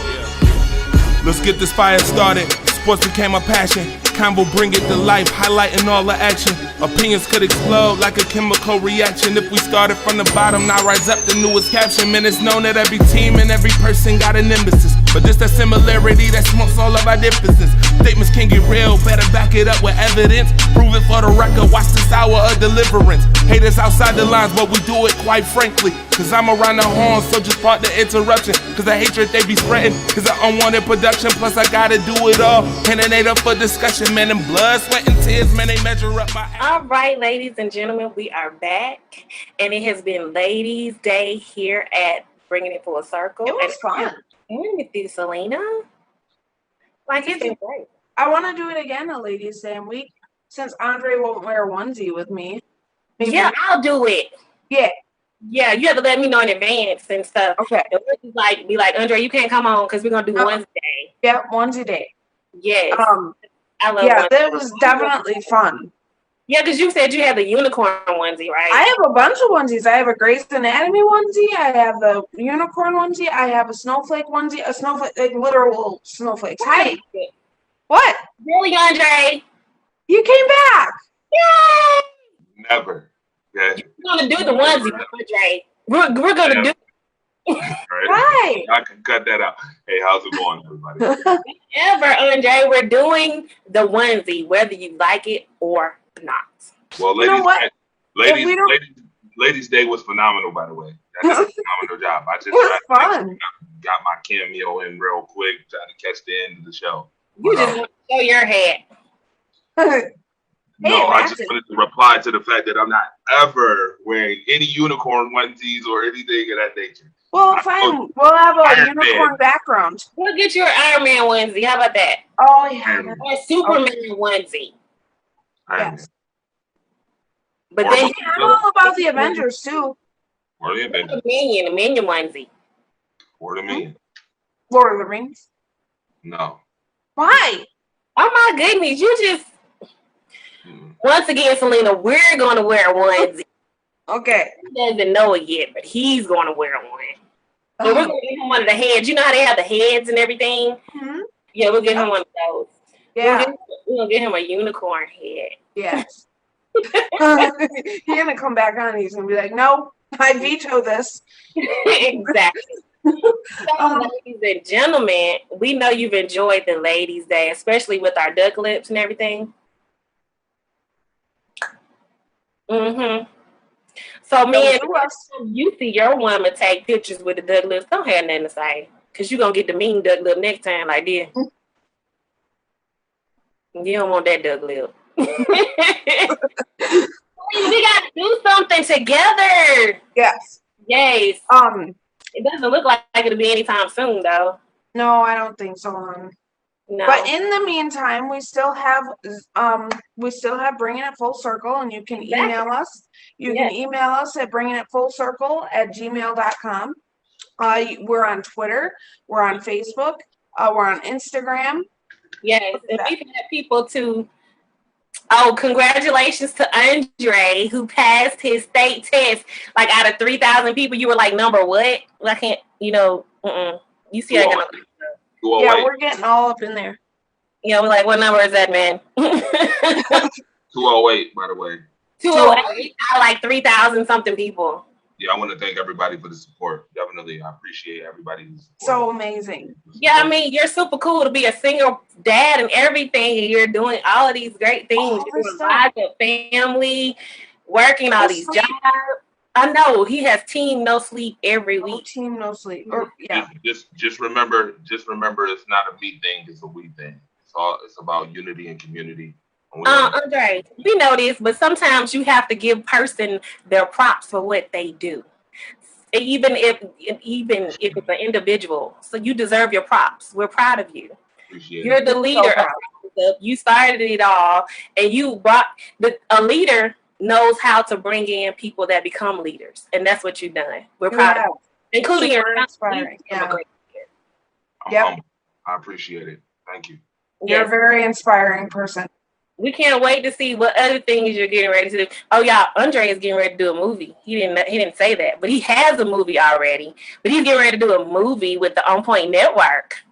Let's get this fire started. Sports became my passion. Convo bring it to life, highlighting all the action. Opinions could explode like a chemical reaction. If we started from the bottom, now rise up the newest caption. Man, it's known that every team and every person got an emphasis. But this that similarity that smokes all of our differences. Statements can get real, better back it up with evidence. Prove it for the record, watch this hour of deliverance. Haters outside the lines, but we do it quite frankly. Cause I'm around the horn, so just part the interruption. Cause the hatred they be spreading, cause the unwanted production. Plus I gotta do it all, and it ain't up for discussion. Man, and blood, sweat, and tears, man, they measure up my... All right, ladies and gentlemen, we are back. And it has been Ladies' Day here at Bringing It Full Circle. It was fun. With you, Selena. Like, it's been great. I want to do it again on Ladies' Day week, since Andre won't wear a onesie with me. Maybe. Yeah, I'll do it. Yeah. Yeah, you have to let me know in advance and stuff. Okay. And we'll just be like, Andre, you can't come on because we're going to do onesie day. Yeah, onesie day. Yes. I love yeah, onesie. that was definitely fun. Yeah, because you said you had the unicorn onesie, right? I have a bunch of onesies. I have a Grey's Anatomy onesie. I have the unicorn onesie. I have a snowflake onesie. A snowflake, like literal snowflakes. Hi. What? Really, Andre? You came back. Yay! Never. Yeah. We're going to do the onesie, Andre. We're going to do Right. I can cut that out. Hey, how's it going, everybody? Ever, Andre, we're doing the onesie, whether you like it or not. Well, Ladies' Day was phenomenal, by the way. That did a phenomenal job. I just it was fun. Got my cameo in real quick, trying to catch the end of the show. You just want to show your head. I just wanted to reply to the fact that I'm not ever wearing any unicorn onesies or anything of that nature. Well, fine. We'll have a unicorn background. We'll get you an Iron Man onesie. How about that? Oh, yeah. Or a Superman onesie. Yes. But then I'm all about the Avengers, too. Or the Avengers. A Minion onesie. Or the Minion. Lord of the Rings. No. Why? Oh, my goodness. You just... Once again, Selena, we're going to wear a onesie. Okay. He doesn't know it yet, but he's going to wear one. So we're going to give him one of the heads. You know how they have the heads and everything? Mm-hmm. Yeah, we'll give him one of those. Yeah. We're going to get him a unicorn head. Yes. He's going to come back on and he's going to be like, no, I veto this. Exactly. So, ladies and gentlemen, we know you've enjoyed the Ladies' Day, especially with our duck lips and everything. Mm-hmm. So, man, you see your woman take pictures with the duck lips, don't have nothing to say. Because you're going to get the mean duck lip next time like this. You don't want that duck lip. We got to do something together. Yes. Yes. It doesn't look like it'll be anytime soon, though. No, I don't think so. No. But in the meantime, we still have Bringing It Full Circle, and you can email us. You can email us at bringingitfullcircle@gmail.com. We're on Twitter. We're on Facebook. We're on Instagram. Yes, and we've had people to. Oh, congratulations to Andre who passed his state test. Like out of 3,000 people, you were like number what? I can't. You see, I got no. Yeah, we're getting all up in there. Yeah, we're like, what number is that, man? 208, by the way. 208 out of like 3,000 something people. Yeah, I want to thank everybody for the support. Definitely, I appreciate everybody's support. So amazing. Yeah, I mean, you're super cool to be a single dad and everything, and you're doing all of these great things. You're doing lives of family, working all these jobs. I know he has team no sleep every week. Team no sleep. Just remember, it's not a me thing; it's a we thing. It's about unity and community. Andre, we know this, but sometimes you have to give person their props for what they do. Even if it's an individual. So you deserve your props. We're proud of you. Appreciate You're it. the leader of stuff. You started it all, and you brought a leader knows how to bring in people that become leaders, and that's what you've done. We're proud of you, including your inspiring. Yeah. I'm Yep. humble. I appreciate it. Thank you. You're a very inspiring person. We can't wait to see what other things you're getting ready to do. Oh, y'all, Andre is getting ready to do a movie. He didn't say that, but he has a movie already. But he's getting ready to do a movie with the OnPoint network.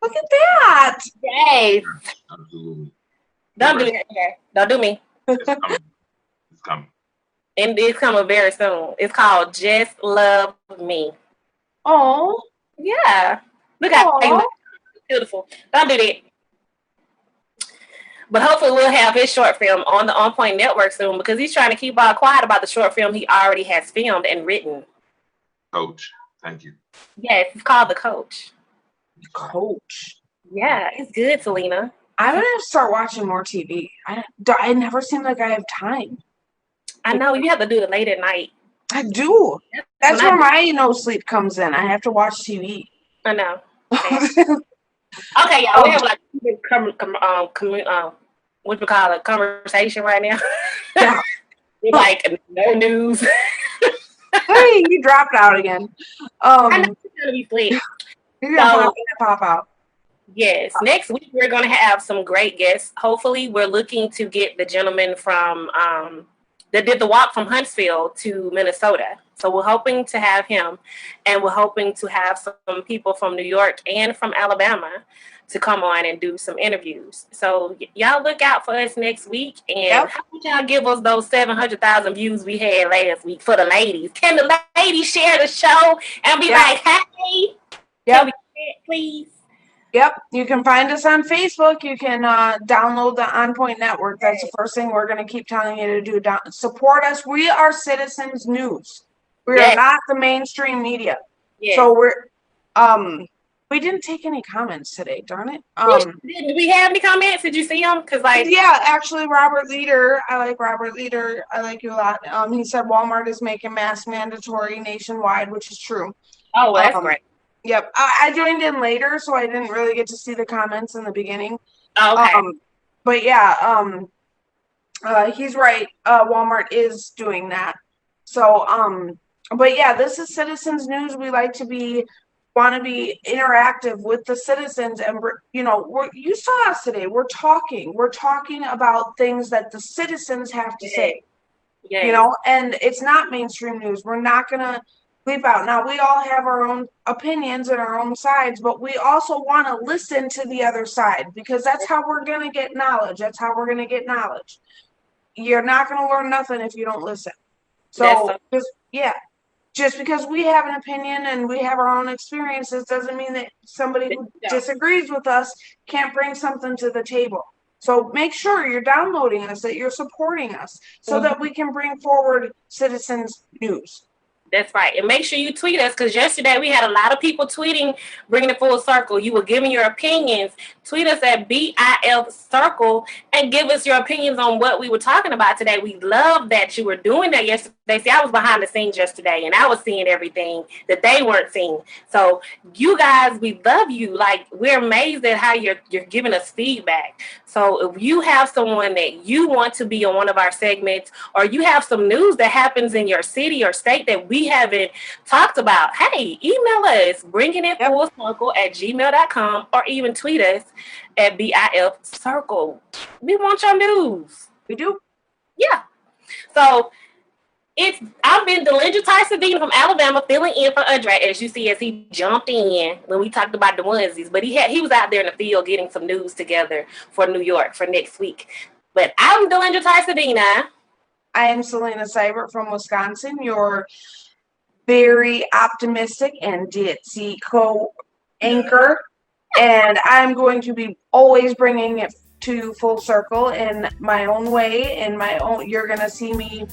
Look at that! Yes. Absolutely. Don't do that. Okay. Don't do me. It's coming. It's coming. And it's coming very soon. It's called Just Love Me. Oh. Yeah. Look how beautiful. Don't do that. But hopefully we'll have his short film on the OnPoint network soon because he's trying to keep all quiet about the short film he already has filmed and written. Coach, thank you. Yes, it's called The Coach. Coach. Yeah, it's good, Selena. I'm gonna start watching more TV. I never seem like I have time. I know you have to do it late at night. I do. That's where my no sleep comes in. I have to watch TV. I know. Okay, y'all. We have like what you call it, conversation right now. Yeah. We're like no news. Hey, you dropped out again. I know you're gonna be asleep. You're gonna pop out. Yes. Next week we're gonna have some great guests. Hopefully, we're looking to get the gentleman from that did the walk from Huntsville to Minnesota. So we're hoping to have him, and we're hoping to have some people from New York and from Alabama to come on and do some interviews. So y'all look out for us next week. And how would y'all give us those 700,000 views we had last week for the ladies? Can the ladies share the show and be like, hey, can we share it, please? Yep, you can find us on Facebook. You can download the OnPoint network. That's the first thing we're going to keep telling you to do. Support us. We are Citizens News. We are not the mainstream media. So we're we didn't take any comments today, darn it. Did we have any comments? Did you see them? Actually, Robert Leader. I like Robert Leader. I like you a lot. He said Walmart is making masks mandatory nationwide, which is true. Oh, well, that's great. Yep. I joined in later, so I didn't really get to see the comments in the beginning. Okay. But yeah, he's right. Walmart is doing that. So, but yeah, this is Citizens News. We like to want to be interactive with the citizens, and you saw us today. We're talking about things that the citizens have to say. And it's not mainstream news. We're not gonna leap out. Now, we all have our own opinions and our own sides, but we also want to listen to the other side because that's how we're going to get knowledge. You're not going to learn nothing if you don't listen. So, just because we have an opinion and we have our own experiences doesn't mean that somebody who disagrees with us can't bring something to the table. So make sure you're downloading us, that you're supporting us so that we can bring forward Citizens News. That's right. And make sure you tweet us because yesterday we had a lot of people tweeting, bringing it full circle. You were giving your opinions. Tweet us at BIL Circle and give us your opinions on what we were talking about today. We love that you were doing that yesterday. See, I was behind the scenes yesterday and I was seeing everything that they weren't seeing. So you guys, we love you. Like, we're amazed at how you're giving us feedback. So if you have someone that you want to be on one of our segments, or you have some news that happens in your city or state that we haven't talked about, hey, email us, bringingitfullcircle@gmail.com, or even tweet us at BIF Circle. We want your news. We do. Yeah. So I've been Delindra Tyson-Dean from Alabama, filling in for Andre, as you see, as he jumped in when we talked about the onesies. But he was out there in the field getting some news together for New York for next week. But I'm Delindra Tyson-Dean. I am Selena Seibert from Wisconsin, your very optimistic and ditzy co-anchor. And I'm going to be always bringing it to full circle in my own way. You're going to see me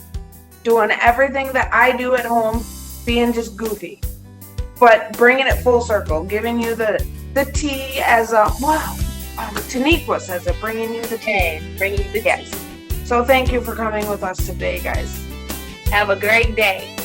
doing everything that I do at home, being just goofy, but bringing it full circle, giving you the tea as a Taniqua says it, bringing you the tea. Yes, bringing you the Yes. So thank you for coming with us today, guys. Have a great day.